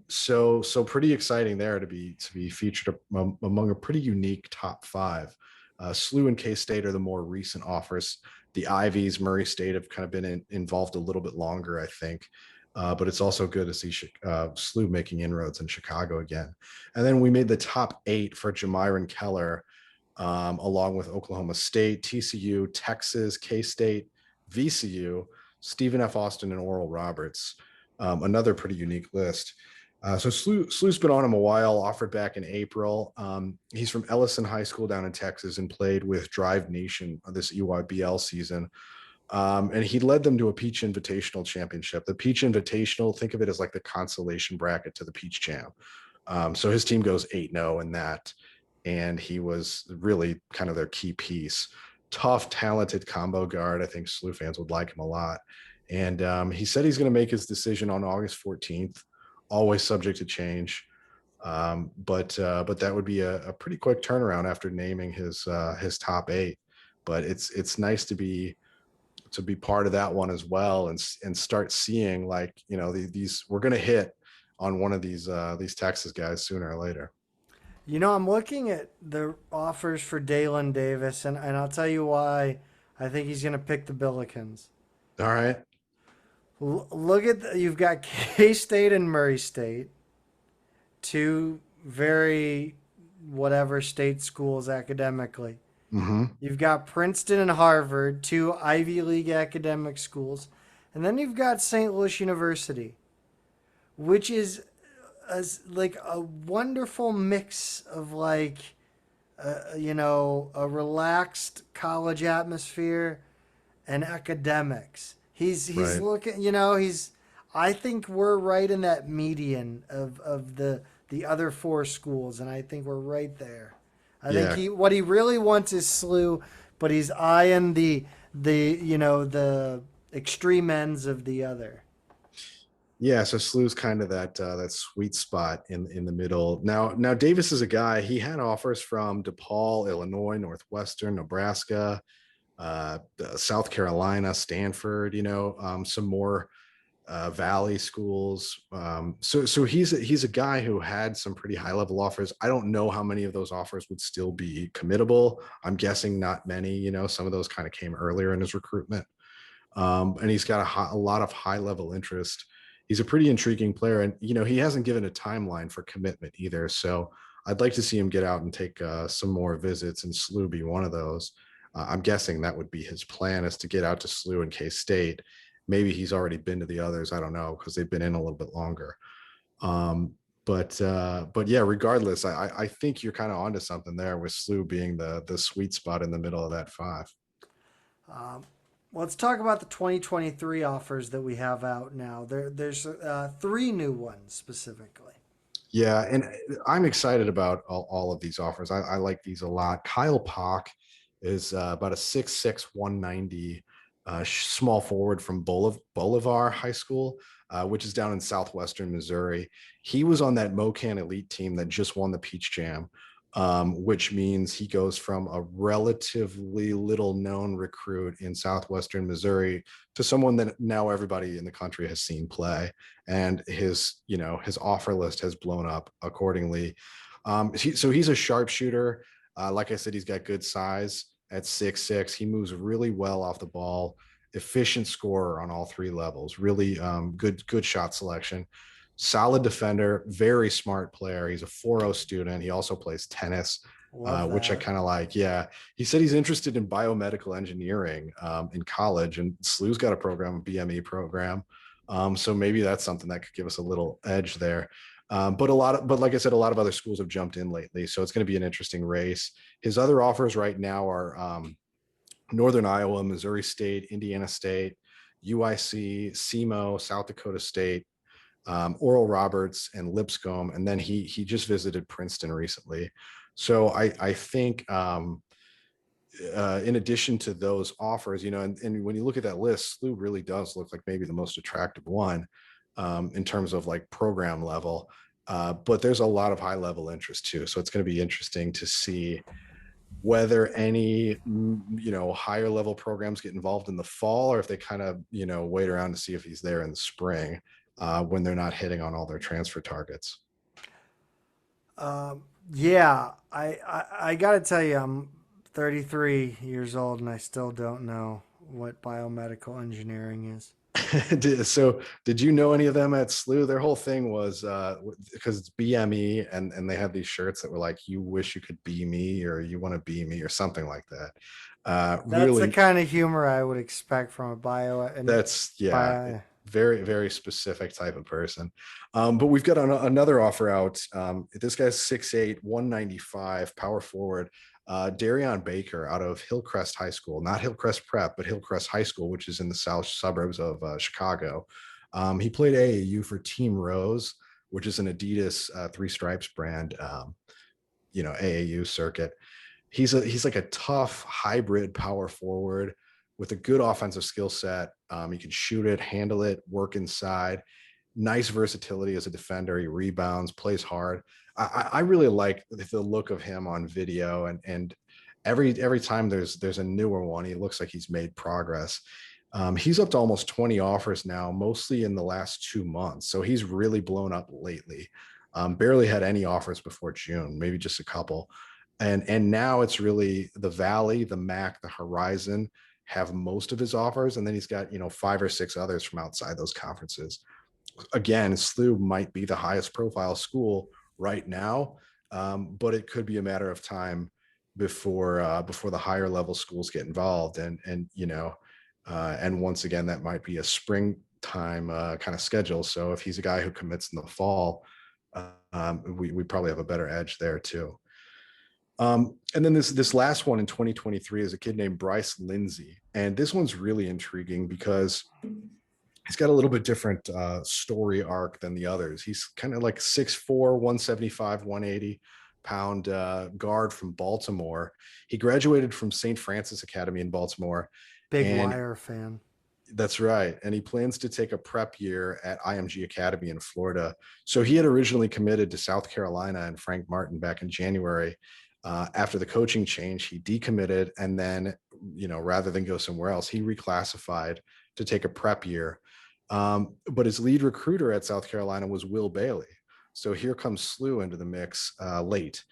So pretty exciting there to be featured among a pretty unique top 5. SLU and K State are the more recent offers. The Ivies, Murray State have kind of been involved a little bit longer, I think. But it's also good to see SLU making inroads in Chicago again. And then we made the top 8 for Jamiron Keller, along with Oklahoma State, TCU, Texas, K State, VCU, Stephen F. Austin, and Oral Roberts. Another pretty unique list. So SLU's been on him a while, offered back in April. He's from Ellison High School down in Texas and played with Drive Nation this EYBL season. And he led them to a Peach Invitational championship. The Peach Invitational, think of it as like the consolation bracket to the Peach Jam. So his team goes 8-0 in that. And he was really kind of their key piece. Tough, talented combo guard. I think SLU fans would like him a lot. And he said he's going to make his decision on August 14th, always subject to change. But that would be a pretty quick turnaround after naming his top 8. But it's nice to be part of that one as well, and start seeing these we're going to hit on one of these Texas guys sooner or later. I'm looking at the offers for Dalen Davis, and I'll tell you why I think he's going to pick the Billikens. All right. Look at you've got K State and Murray State. two very whatever state schools academically. Hmm. You've got Princeton and Harvard, two Ivy League academic schools. And then you've got St. Louis University, which is like a wonderful mix of like, a relaxed college atmosphere and academics. He's Right. looking, he's. I think we're right in that median of the other four schools, and I think we're right there. I think Yeah. what he really wants is SLU, but he's eyeing the extreme ends of the other. Yeah, so SLU's kind of that sweet spot in the middle. Now Davis is a guy. He had offers from DePaul, Illinois, Northwestern, Nebraska, South Carolina, Stanford. Some more Valley schools. So he's a guy who had some pretty high level offers. I don't know how many of those offers would still be committable. I'm guessing not many. Some of those kind of came earlier in his recruitment. And he's got a lot of high level interest. He's a pretty intriguing player, and he hasn't given a timeline for commitment either. So I'd like to see him get out and take some more visits, and SLU be one of those. I'm guessing that would be his plan, is to get out to SLU and K-State. Maybe he's already been to the others. I don't know, because they've been in a little bit longer. Um, but yeah, regardless, I think you're kind of onto something there with SLU being the sweet spot in the middle of that five. Um, let's talk about the 2023 offers that we have out now. There's three new ones specifically. Yeah, and I'm excited about all of these offers. I like these a lot. Kyle Pock is about a 6'6", 190 small forward from Bolivar High School, which is down in southwestern Missouri. He was on that MoCan elite team that just won the Peach Jam, which means he goes from a relatively little known recruit in southwestern Missouri to someone that now everybody in the country has seen play, and his offer list has blown up accordingly. So he's a sharpshooter. Like I said, he's got good size at 6'6". He moves really well off the ball, efficient scorer on all three levels, really good shot selection, solid defender, very smart player. He's a 4.0 student. He also plays tennis, Love which I that. kind of like. Yeah. He said he's interested in biomedical engineering in college, and SLU's got a program, a BME program. So maybe that's something that could give us a little edge there. But like I said, a lot of other schools have jumped in lately. So it's going to be an interesting race. His other offers right now are Northern Iowa, Missouri State, Indiana State, UIC, SEMO, South Dakota State, Oral Roberts, and Lipscomb, and then he just visited Princeton recently. So I think in addition to those offers, and when you look at that list, SLU really does look like maybe the most attractive one in terms of like program level. But there's a lot of high level interest too. So it's going to be interesting to see whether any higher level programs get involved in the fall, or if they kind of wait around to see if he's there in the spring when they're not hitting on all their transfer targets. Yeah, I gotta tell you, I'm 33 years old and I still don't know what biomedical engineering is. So did you know any of them at SLU? Their whole thing was because it's BME, and they had these shirts that were like, you wish you could be me, or you want to be me, or something like that. That's the Really, kind of humor I would expect from a bio and that's, yeah, bio. very, very specific type of person. But we've got another offer out. This guy's 6'8", 195, power forward. Darion Baker out of Hillcrest High School, not Hillcrest Prep, but Hillcrest High School, which is in the south suburbs of Chicago. He played AAU for Team Rose, which is an Adidas Three Stripes brand, AAU circuit. He's like a tough hybrid power forward with a good offensive skill set. He can shoot it, handle it, work inside. Nice versatility as a defender. He rebounds, plays hard. I really like the look of him on video, and every time there's a newer one, he looks like he's made progress. He's up to almost 20 offers now, mostly in the last 2 months. So he's really blown up lately. Barely had any offers before June, maybe just a couple. And now it's really the Valley, the MAC, the Horizon have most of his offers, and then he's got 5 or 6 others from outside those conferences. Again, SLU might be the highest profile school right now, but it could be a matter of time before the higher level schools get involved, and once again that might be a springtime kind of schedule. So if he's a guy who commits in the fall, we probably have a better edge there too. And then this last one in 2023 is a kid named Bryce Lindsay, and this one's really intriguing because he's got a little bit different story arc than the others. He's kind of like 6'4", 175, 180-pound guard from Baltimore. He graduated from St. Francis Academy in Baltimore. Big And Wire fan. that's right. And he plans to take a prep year at IMG Academy in Florida. So he had originally committed to South Carolina and Frank Martin back in January. After the coaching change, he decommitted. And then, rather than go somewhere else, he reclassified to take a prep year. But his lead recruiter at South Carolina was Will Bailey. So here comes SLU into the mix late.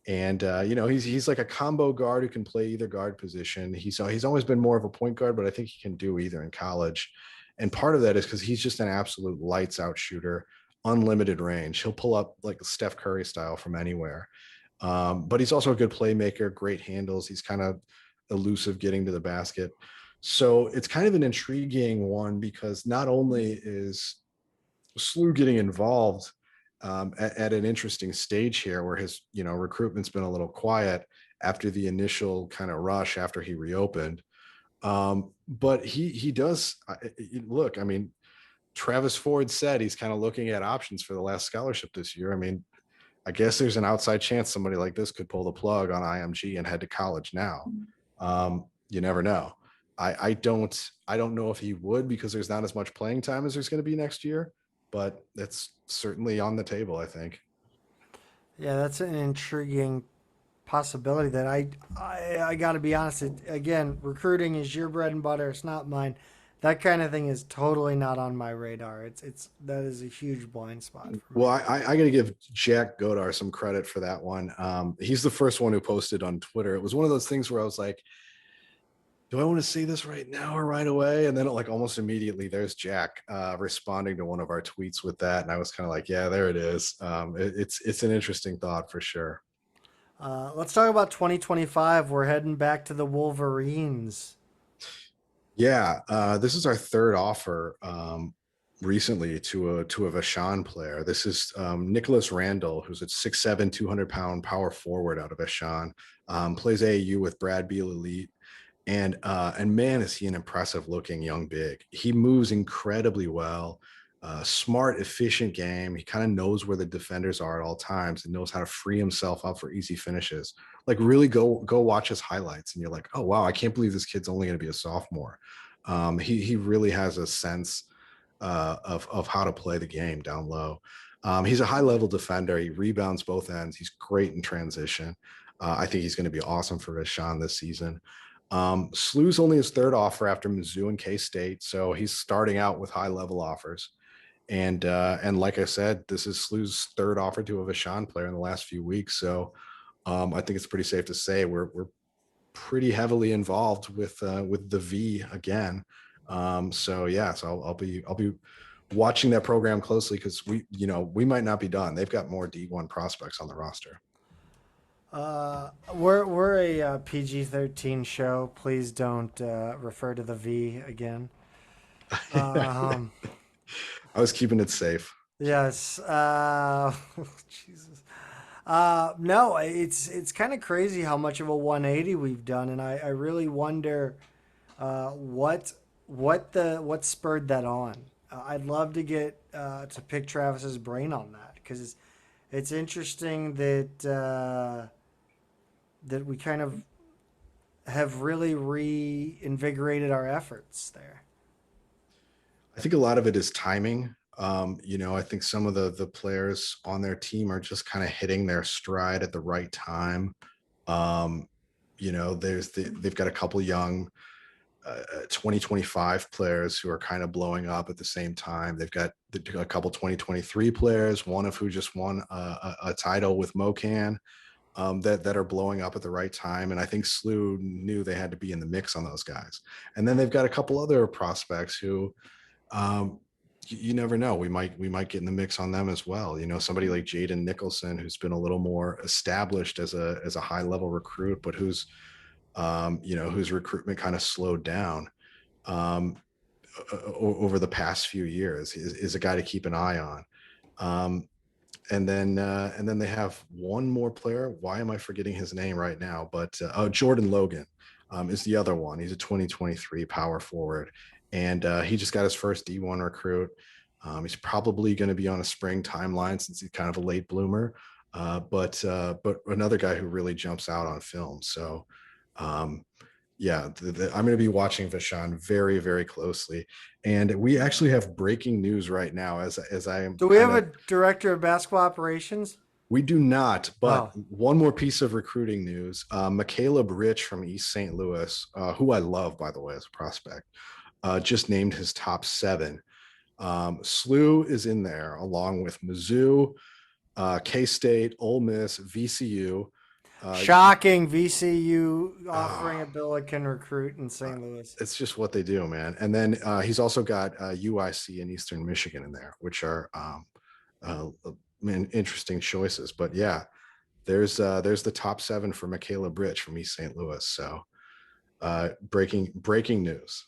And he's like a combo guard who can play either guard position. He's always been more of a point guard, but I think he can do either in college. And part of that is because he's just an absolute lights out shooter, unlimited range. He'll pull up like Steph Curry style from anywhere. But he's also a good playmaker, great handles. He's kind of elusive getting to the basket. So it's kind of an intriguing one because not only is SLU getting involved at an interesting stage here where his recruitment's been a little quiet after the initial kind of rush after he reopened, but he does look. I mean, Travis Ford said he's kind of looking at options for the last scholarship this year. I mean, I guess there's an outside chance somebody like this could pull the plug on IMG and head to college now. You never know. I don't know if he would, because there's not as much playing time as there's going to be next year, but it's certainly on the table, I think. Yeah, that's an intriguing possibility that I got to be honest. Again, recruiting is your bread and butter. It's not mine. That kind of thing is totally not on my radar. That is a huge blind spot for me. Well, I got to give Jack Godar some credit for that one. He's the first one who posted on Twitter. It was one of those things where I was like, do I want to say this right now or right away? And then like almost immediately there's Jack responding to one of our tweets with that. And I was kind of like, yeah, there it is. It's an interesting thought for sure. Let's talk about 2025. We're heading back to the Wolverines. Yeah, this is our third offer recently to a Vashon player. This is Nicholas Randall, who's a 6'7", 200-pound power forward out of Vashon, plays AAU with Brad Beal Elite. And man, is he an impressive looking young big. He moves incredibly well, smart, efficient game. He kind of knows where the defenders are at all times and knows how to free himself up for easy finishes. Like really go watch his highlights and you're like, oh, wow, I can't believe this kid's only going to be a sophomore. He really has a sense of how to play the game down low. He's a high level defender. He rebounds both ends. He's great in transition. I think he's going to be awesome for Vashon this season. SLU's only his third offer after Mizzou and K-State, so he's starting out with high level offers. And like I said, this is SLU's third offer to a Vashon player in the last few weeks. So I think it's pretty safe to say we're pretty heavily involved with the V again. So I'll be watching that program closely because we might not be done. They've got more D1 prospects on the roster. We're a PG-13 show. Please don't refer to the V again. I was keeping it safe. Yes. Jesus. No, it's kind of crazy how much of a 180 we've done, and I really wonder what spurred that on. I'd love to get to pick Travis's brain on that, because it's interesting that that we kind of have really reinvigorated our efforts there. I think a lot of it is timing. I think some of the players on their team are just kind of hitting their stride at the right time. They've got a couple young 2025 players who are kind of blowing up at the same time. They've got a couple 2023 players, one of who just won a title with Mocan, that are blowing up at the right time. And I think SLU knew they had to be in the mix on those guys. And then they've got a couple other prospects who, you never know. We might get in the mix on them as well. Somebody like Jaden Nicholson, who's been a little more established as a high level recruit, but whose recruitment kind of slowed down um, over the past few years is a guy to keep an eye on. Um, and then they have one more player. Why am I forgetting his name right now? But Jordan Logan is the other one. He's a 2023 power forward, and he just got his first D1 recruit. He's probably going to be on a spring timeline since he's kind of a late bloomer. But another guy who really jumps out on film. So um, yeah, I'm going to be watching Vashon very, very closely. And we actually have breaking news right now as I am Do we kind have of. a director of basketball operations? We do not, but Oh, one more piece of recruiting news. Caleb Rich from East St. Louis, who I love, by the way, as a prospect, just named his top 7. SLU is in there along with Mizzou, K-State, Ole Miss, VCU. Uh, shocking! VCU offering a uh, Billiken recruit in St. Louis. it's just what they do, man. And then he's also got UIC and Eastern Michigan in there, which are interesting choices. But yeah, there's the top 7 for Michaela Bridge from East St. Louis. So breaking news.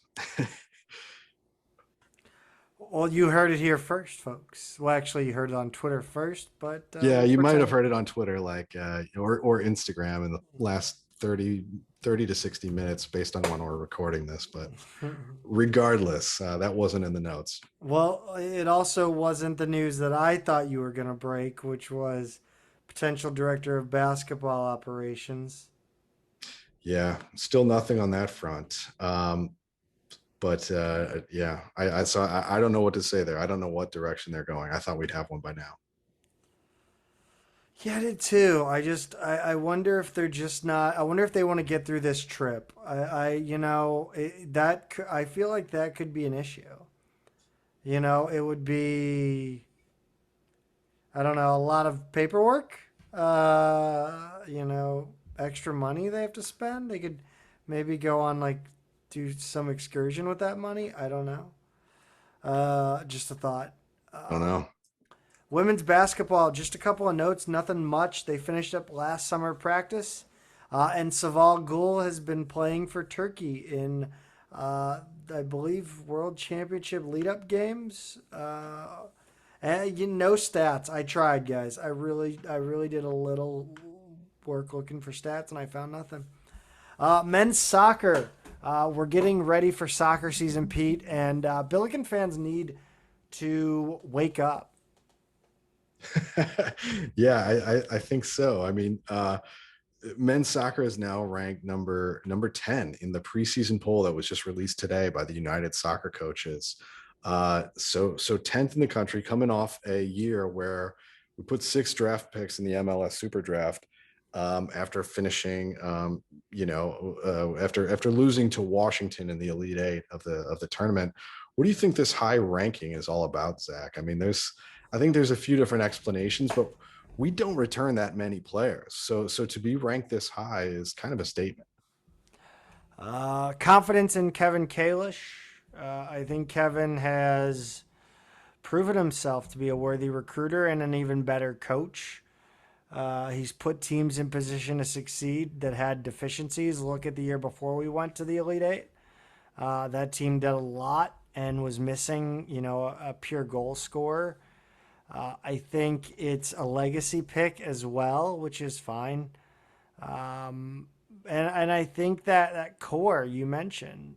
Well, you heard it here first, folks. Well, actually, you heard it on Twitter first, but Yeah, we'll you might have pretend. heard it on Twitter, like or Instagram in the last 30 to 60 minutes, based on when we're recording this. But regardless, that wasn't in the notes. Well, it also wasn't the news that I thought you were going to break, which was potential director of basketball operations. Yeah, still nothing on that front. But yeah, I saw. I don't know what to say there. I don't know what direction they're going. I thought we'd have one by now. Yeah, I did too. I wonder if they're just not. I wonder if they want to get through this trip. I feel like that could be an issue. It would be, I don't know, a lot of paperwork. Extra money they have to spend. They could maybe go on like do some excursion with that money. I don't know. Just a thought. I don't know. Women's basketball, just a couple of notes, nothing much. They finished up last summer practice, and Saval Gul has been playing for Turkey in, I believe, World Championship lead-up games. And no stats. I tried, guys. I really did a little work looking for stats, and I found nothing. Men's soccer. We're getting ready for soccer season, Pete, and Billiken fans need to wake up. Yeah, I think so. I mean, men's soccer is now ranked number 10 in the preseason poll that was just released today by the United Soccer Coaches. So 10th in the country, coming off a year where we put 6 draft picks in the MLS Super Draft. After finishing, after losing to Washington in the Elite Eight of the tournament. What do you think this high ranking is all about, Zach? I mean, I think there's a few different explanations, but we don't return that many players. So to be ranked this high is kind of a statement. Confidence in Kevin Kalish. I think Kevin has proven himself to be a worthy recruiter and an even better coach. He's put teams in position to succeed that had deficiencies. Look at the year before we went to the Elite Eight. That team did a lot and was missing, a pure goal scorer. I think it's a legacy pick as well, which is fine. And I think that core you mentioned,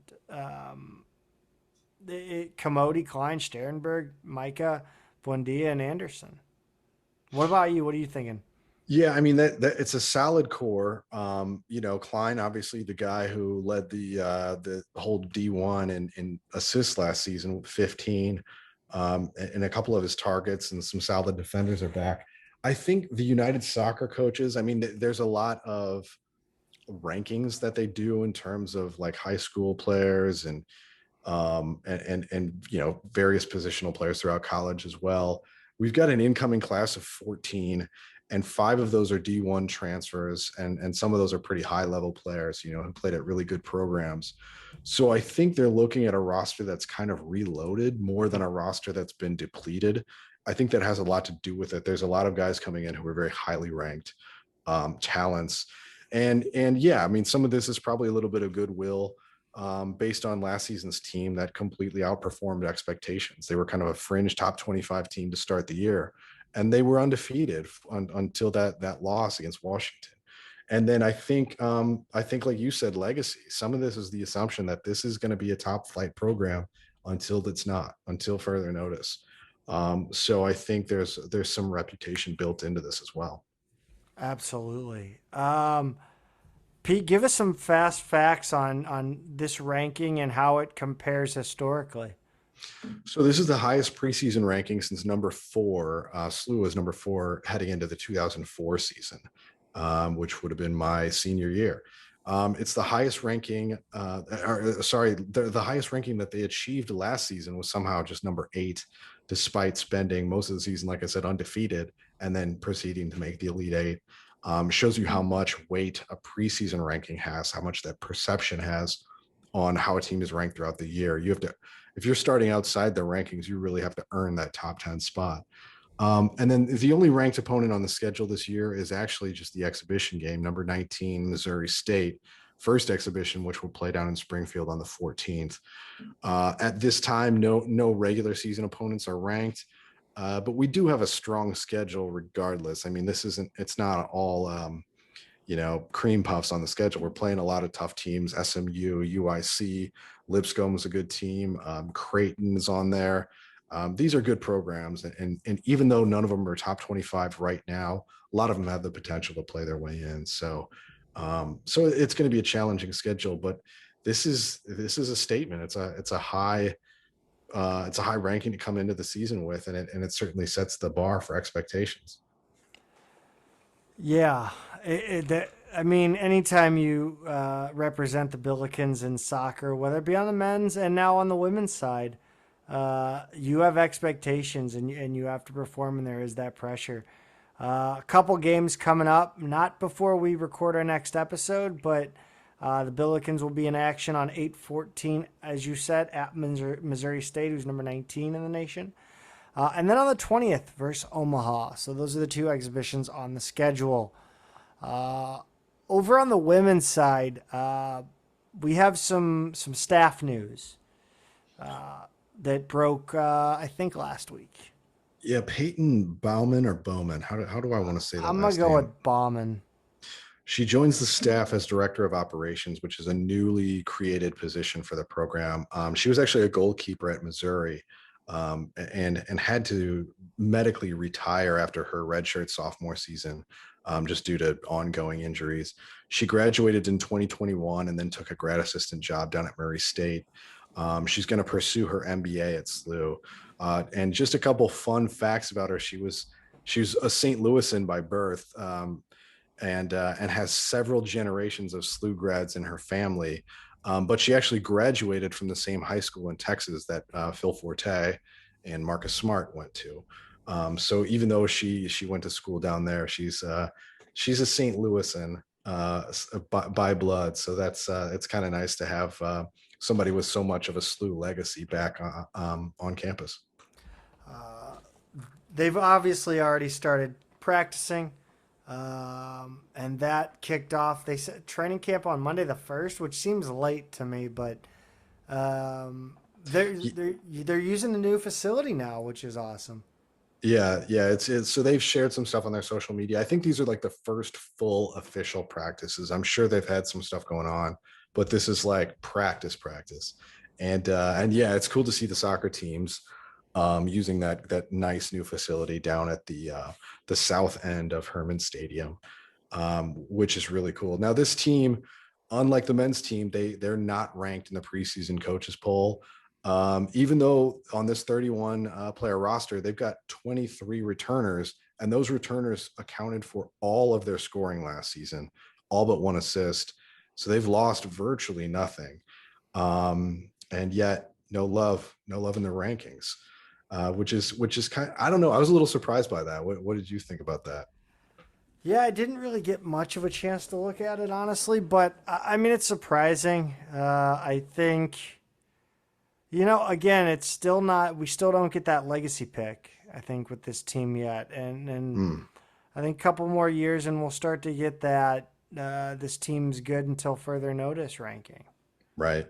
Commodie, Klein, Sterenberg, Micah, Buendia, and Anderson. What about you? What are you thinking? Yeah, I mean that it's a solid core. Klein, obviously the guy who led the whole D1 in assists last season with 15, and a couple of his targets, and some solid defenders are back. I think the United Soccer Coaches. I mean, there's a lot of rankings that they do in terms of like high school players and various positional players throughout college as well. We've got an incoming class of 14, and 5 of those are D1 transfers, and some of those are pretty high level players, you know, who played at really good programs. So I think they're looking at a roster that's kind of reloaded more than a roster that's been depleted. I think that has a lot to do with it. There's a lot of guys coming in who are very highly ranked talents, and yeah, I mean, some of this is probably a little bit of goodwill based on last season's team that completely outperformed expectations. They were kind of a fringe top 25 team to start the year, and they were undefeated until that loss against Washington. And then I think like you said, legacy. Some of this is the assumption that this is going to be a top flight program until it's not, until further notice. So I think there's some reputation built into this as well. Absolutely. Pete, give us some fast facts on this ranking and how it compares historically. So this is the highest preseason ranking since number 4. SLU was number 4 heading into the 2004 season, which would have been my senior year. It's the highest ranking, the highest ranking that they achieved last season was somehow just number 8, despite spending most of the season, like I said, undefeated, and then proceeding to make the Elite Eight. Shows you how much weight a preseason ranking has, how much that perception has on how a team is ranked throughout the year. You have to, if you're starting outside the rankings, you really have to earn that top 10 spot. And then the only ranked opponent on the schedule this year is actually just the exhibition game, number 19, Missouri State, first exhibition, which will play down in Springfield on the 14th. At this time, no regular season opponents are ranked, but we do have a strong schedule regardless. I mean, it's not all, cream puffs on the schedule. We're playing a lot of tough teams, SMU, UIC, Lipscomb is a good team. Creighton is on there. These are good programs, and even though none of them are top 25 right now, a lot of them have the potential to play their way in. So it's going to be a challenging schedule, but this is a statement. It's a high ranking to come into the season with, and it certainly sets the bar for expectations. Yeah, I mean, anytime you represent the Billikens in soccer, whether it be on the men's and now on the women's side, you have expectations and you have to perform, and there is that pressure. A couple games coming up, not before we record our next episode, but the Billikens will be in action on 8/14, as you said, at Missouri State, who's number 19 in the nation. And then on the 20th versus Omaha. So those are the 2 exhibitions on the schedule. Over on the women's side, we have some staff news that broke, I think, last week. Yeah, Peyton Bauman or Bowman. How do I want to say that? I'm going to go with Bauman. She joins the staff as director of operations, which is a newly created position for the program. She was actually a goalkeeper at Missouri, and had to medically retire after her redshirt sophomore season, just due to ongoing injuries. She graduated in 2021 and then took a grad assistant job down at Murray State. She's going to pursue her MBA at SLU. And just a couple fun facts about her: she was a St. Louisan by birth, and has several generations of SLU grads in her family. But she actually graduated from the same high school in Texas that Phil Forte and Marcus Smart went to. So even though she went to school down there, she's a St. Louisan by blood. So that's it's kind of nice to have somebody with so much of a SLU legacy back on campus. They've obviously already started practicing. And that kicked off. They said training camp on Monday the 1st, which seems late to me, but they're using the new facility now, which is awesome. Yeah, it's so they've shared some stuff on their social media. I think these are like the first full official practices. I'm sure they've had some stuff going on, but this is like practice, and yeah, it's cool to see the soccer teams using that nice new facility down at the south end of Herman Stadium, which is really cool. Now, this team, unlike the men's team, they're not ranked in the preseason coaches poll. Even though on this 31 player roster, they've got 23 returners, and those returners accounted for all of their scoring last season, all but 1 assist. So they've lost virtually nothing. And yet no love in the rankings. Which is kind of, I don't know. I was a little surprised by that. What did you think about that? Yeah, I didn't really get much of a chance to look at it, honestly, but I mean, it's surprising. I think, again, it's still not, we still don't get that legacy pick, I think, with this team yet. And Hmm. I think a couple more years and we'll start to get that this team's good until further notice ranking. Right.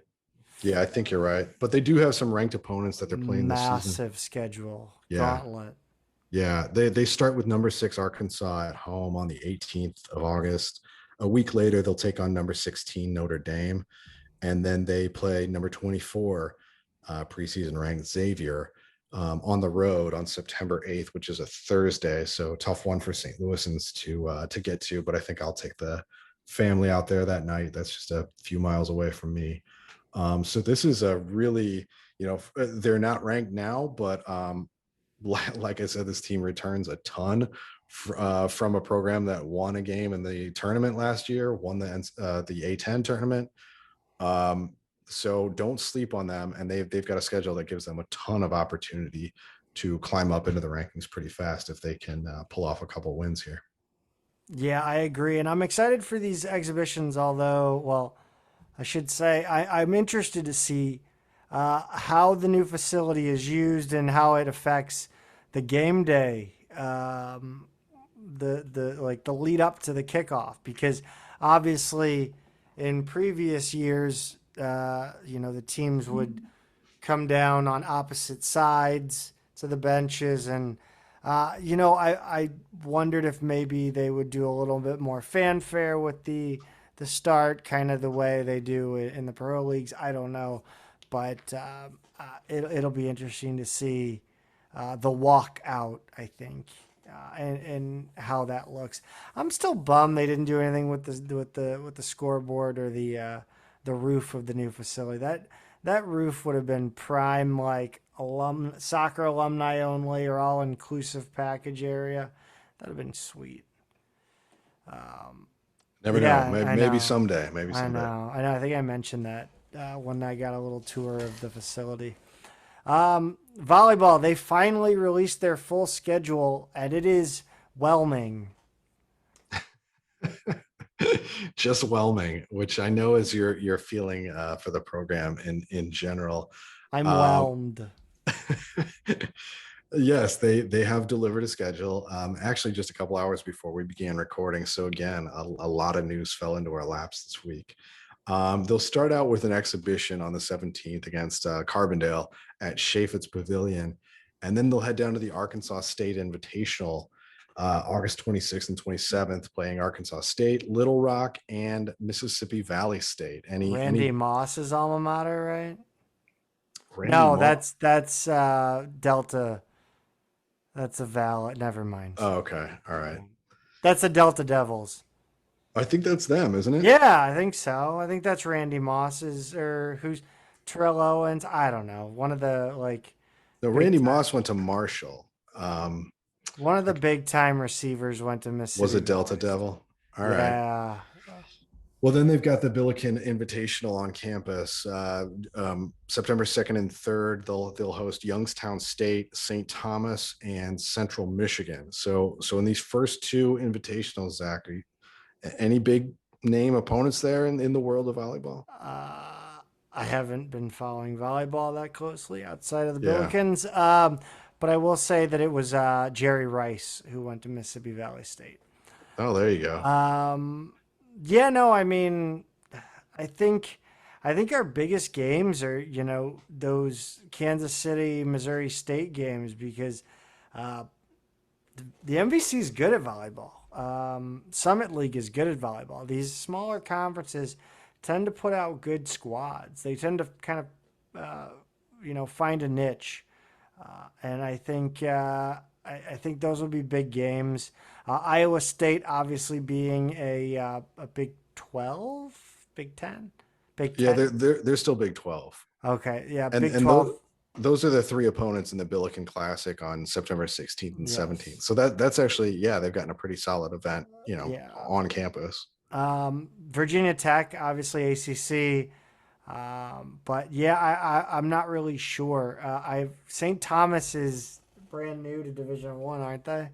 Yeah, I think you're right. But they do have some ranked opponents that they're playing this season. Massive schedule, Yeah. gauntlet. Yeah. They start with number 6 Arkansas at home on the 18th of August. A week later, they'll take on number 16 Notre Dame. And then they play number 24 preseason ranked Xavier on the road on September 8th, which is a Thursday. So tough one for St. Louisans to get to, but I think I'll take the family out there that night. That's just a few miles away from me. So this is a really, they're not ranked now, but like I said, this team returns a ton from a program that won a game in the tournament last year, won the A10 tournament. Um, so don't sleep on them, and they've got a schedule that gives them a ton of opportunity to climb up into the rankings pretty fast if they can pull off a couple wins here. Yeah, I agree. And I'm excited for these exhibitions, although, well, I should say I'm interested to see how the new facility is used and how it affects the game day, the lead up to the kickoff, because obviously in previous years, the teams would come down on opposite sides to the benches. And, I wondered if maybe they would do a little bit more fanfare with the start, kind of the way they do in the pro leagues. I don't know. But it'll be interesting to see the walk out, I think. And how that looks. I'm still bummed they didn't do anything with the scoreboard or the roof of the new facility. That roof would have been prime, like soccer alumni only or all inclusive package area. That'd have been sweet. Never know. Yeah, Maybe, I maybe know. someday. Maybe I someday. know. I know. I think I mentioned that when I got a little tour of the facility. Volleyball, they finally released their full schedule, and it is whelming. Just whelming, which I know is your feeling for the program in general. I'm Um, whelmed. yes, they have delivered a schedule. Actually, just a couple hours before we began recording. So again, a lot of news fell into our laps this week. They'll start out with an exhibition on the 17th against Carbondale at Chaffetz Pavilion, and then they'll head down to the Arkansas State Invitational August 26th and 27th, playing Arkansas State, Little Rock, and Mississippi Valley State. Randy Any Moss's alma mater, right? Randy No, Moss? that's Delta. That's a Val. Never mind. Oh, okay, all right. That's the Delta Devils. I think that's them, isn't it? Yeah, I think so. I think that's Randy Moss's or who's Terrell Owens. I don't know. One of the like No, big Randy time. Moss went to Marshall. One of the big time receivers went to Was Mississippi a Delta Valley State. Devil. All right. Yeah. Well, then they've got the Billiken Invitational on campus. September 2nd and 3rd, they'll host Youngstown State, St. Thomas, and Central Michigan. So in these first two invitationals, Zach, any big name opponents there in the world of volleyball? I haven't been following volleyball that closely outside of the Yeah. Billikens. But I will say that it was Jerry Rice who went to Mississippi Valley State. Oh, there you go. Yeah, no, I mean, I think I think our biggest games are, those Kansas City, Missouri State games because uh, the MVC is good at volleyball. Summit League is good at volleyball. These smaller conferences tend to put out good squads. They tend to kind of, find a niche, and I think those will be big games. Iowa State obviously being a Big 12, Big 10, Big Yeah, 10. they're still Big 12. Okay, yeah, And Big and 12. those are the three opponents in the Billiken Classic on September 16th and 17th. Yes, So that's actually, yeah, they've gotten a pretty solid event, yeah. on campus. Virginia Tech, obviously ACC. But yeah, I'm not really sure. St. Thomas is brand new to Division One, aren't they?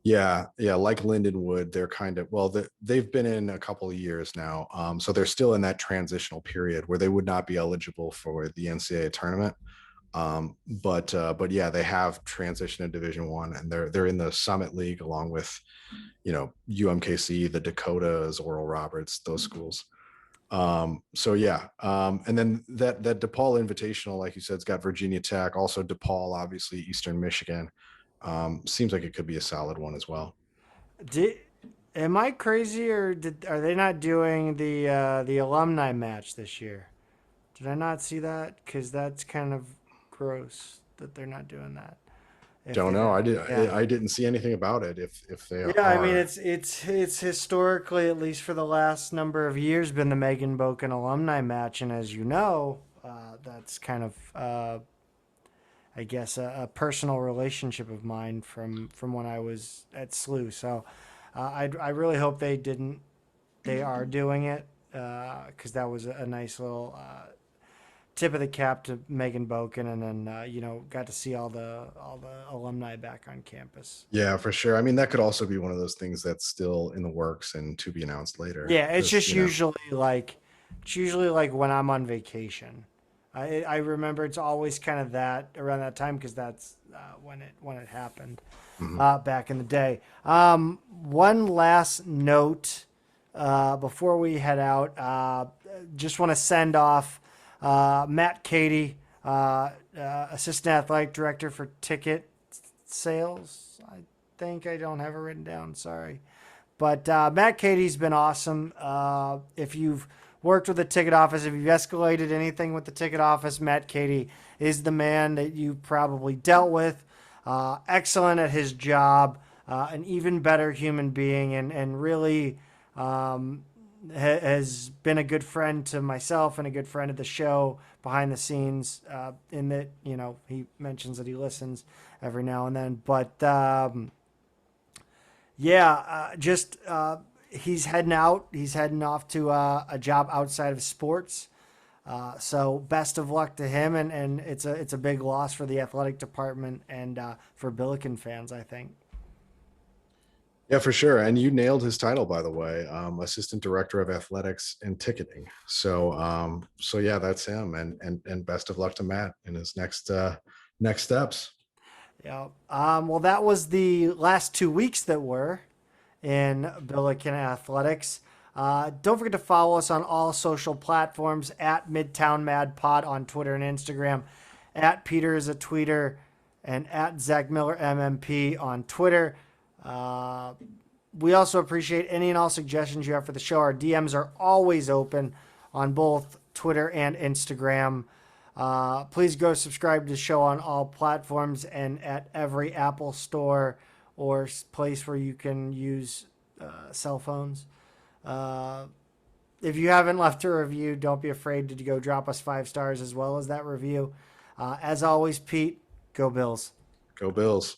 Yeah, like Lindenwood, they're kind of well, they've been in a couple of years now, so they're still in that transitional period where they would not be eligible for the NCAA tournament. But yeah, they have transitioned to Division One, and they're in the Summit League along with UMKC, the Dakotas, Oral Roberts, those schools. So yeah, and then that DePaul Invitational, like you said, it's got Virginia Tech, also DePaul, obviously Eastern Michigan. Seems like it could be a solid one as well. Did, am I crazy, or are they not doing the alumni match this year? Did I not see that? Because that's kind of gross that they're not doing that. If Don't they, know. yeah, I didn't see anything about it. If they yeah. I mean, are, it's historically, at least for the last number of years, been the Megan Boken alumni match, and as you know, that's kind of I guess a personal relationship of mine from when I was at SLU. So I really hope they didn't. They are doing it because that was a nice little tip of the cap to Megan Boken, and then got to see all the alumni back on campus. yeah, for sure. I mean, that could also be one of those things that's still in the works and to be announced later. Yeah, it's Just just usually like when I'm on vacation. I remember it's always kind of that around that time because that's when it happened mhm. back in the day. One last note before we head out. Just want to send off Matt Cady, assistant athletic director for ticket sales. I think I don't have it written down. Sorry. But Matt Cady's been awesome. If you've worked with the ticket office, if you've escalated anything with the ticket office, Matt Cady is the man that you've probably dealt with. Excellent at his job, an even better human being, and really has been a good friend to myself and a good friend of the show behind the scenes. In that, he mentions that he listens every now and then. But yeah, just he's heading out. He's heading off to a job outside of sports. So best of luck to him, and it's a big loss for the athletic department and for Billiken fans, I think. Yeah, for sure. And you nailed his title, by the way, assistant director of athletics and ticketing. So yeah, that's him. And best of luck to Matt in his next steps. Yeah. Well, that was the last 2 weeks that were in Billiken Athletics. Don't forget to follow us on all social platforms at Midtown Mad Pod on Twitter and Instagram, at Peter is a tweeter, and at Zach Miller MMP on Twitter. We also appreciate any and all suggestions you have for the show. Our DMs are always open on both Twitter and Instagram. Please go subscribe to the show on all platforms and at every Apple store or place where you can use cell phones. If you haven't left a review, don't be afraid to go drop us 5 stars as well as that review. As always, Pete, go Bills. Go Bills.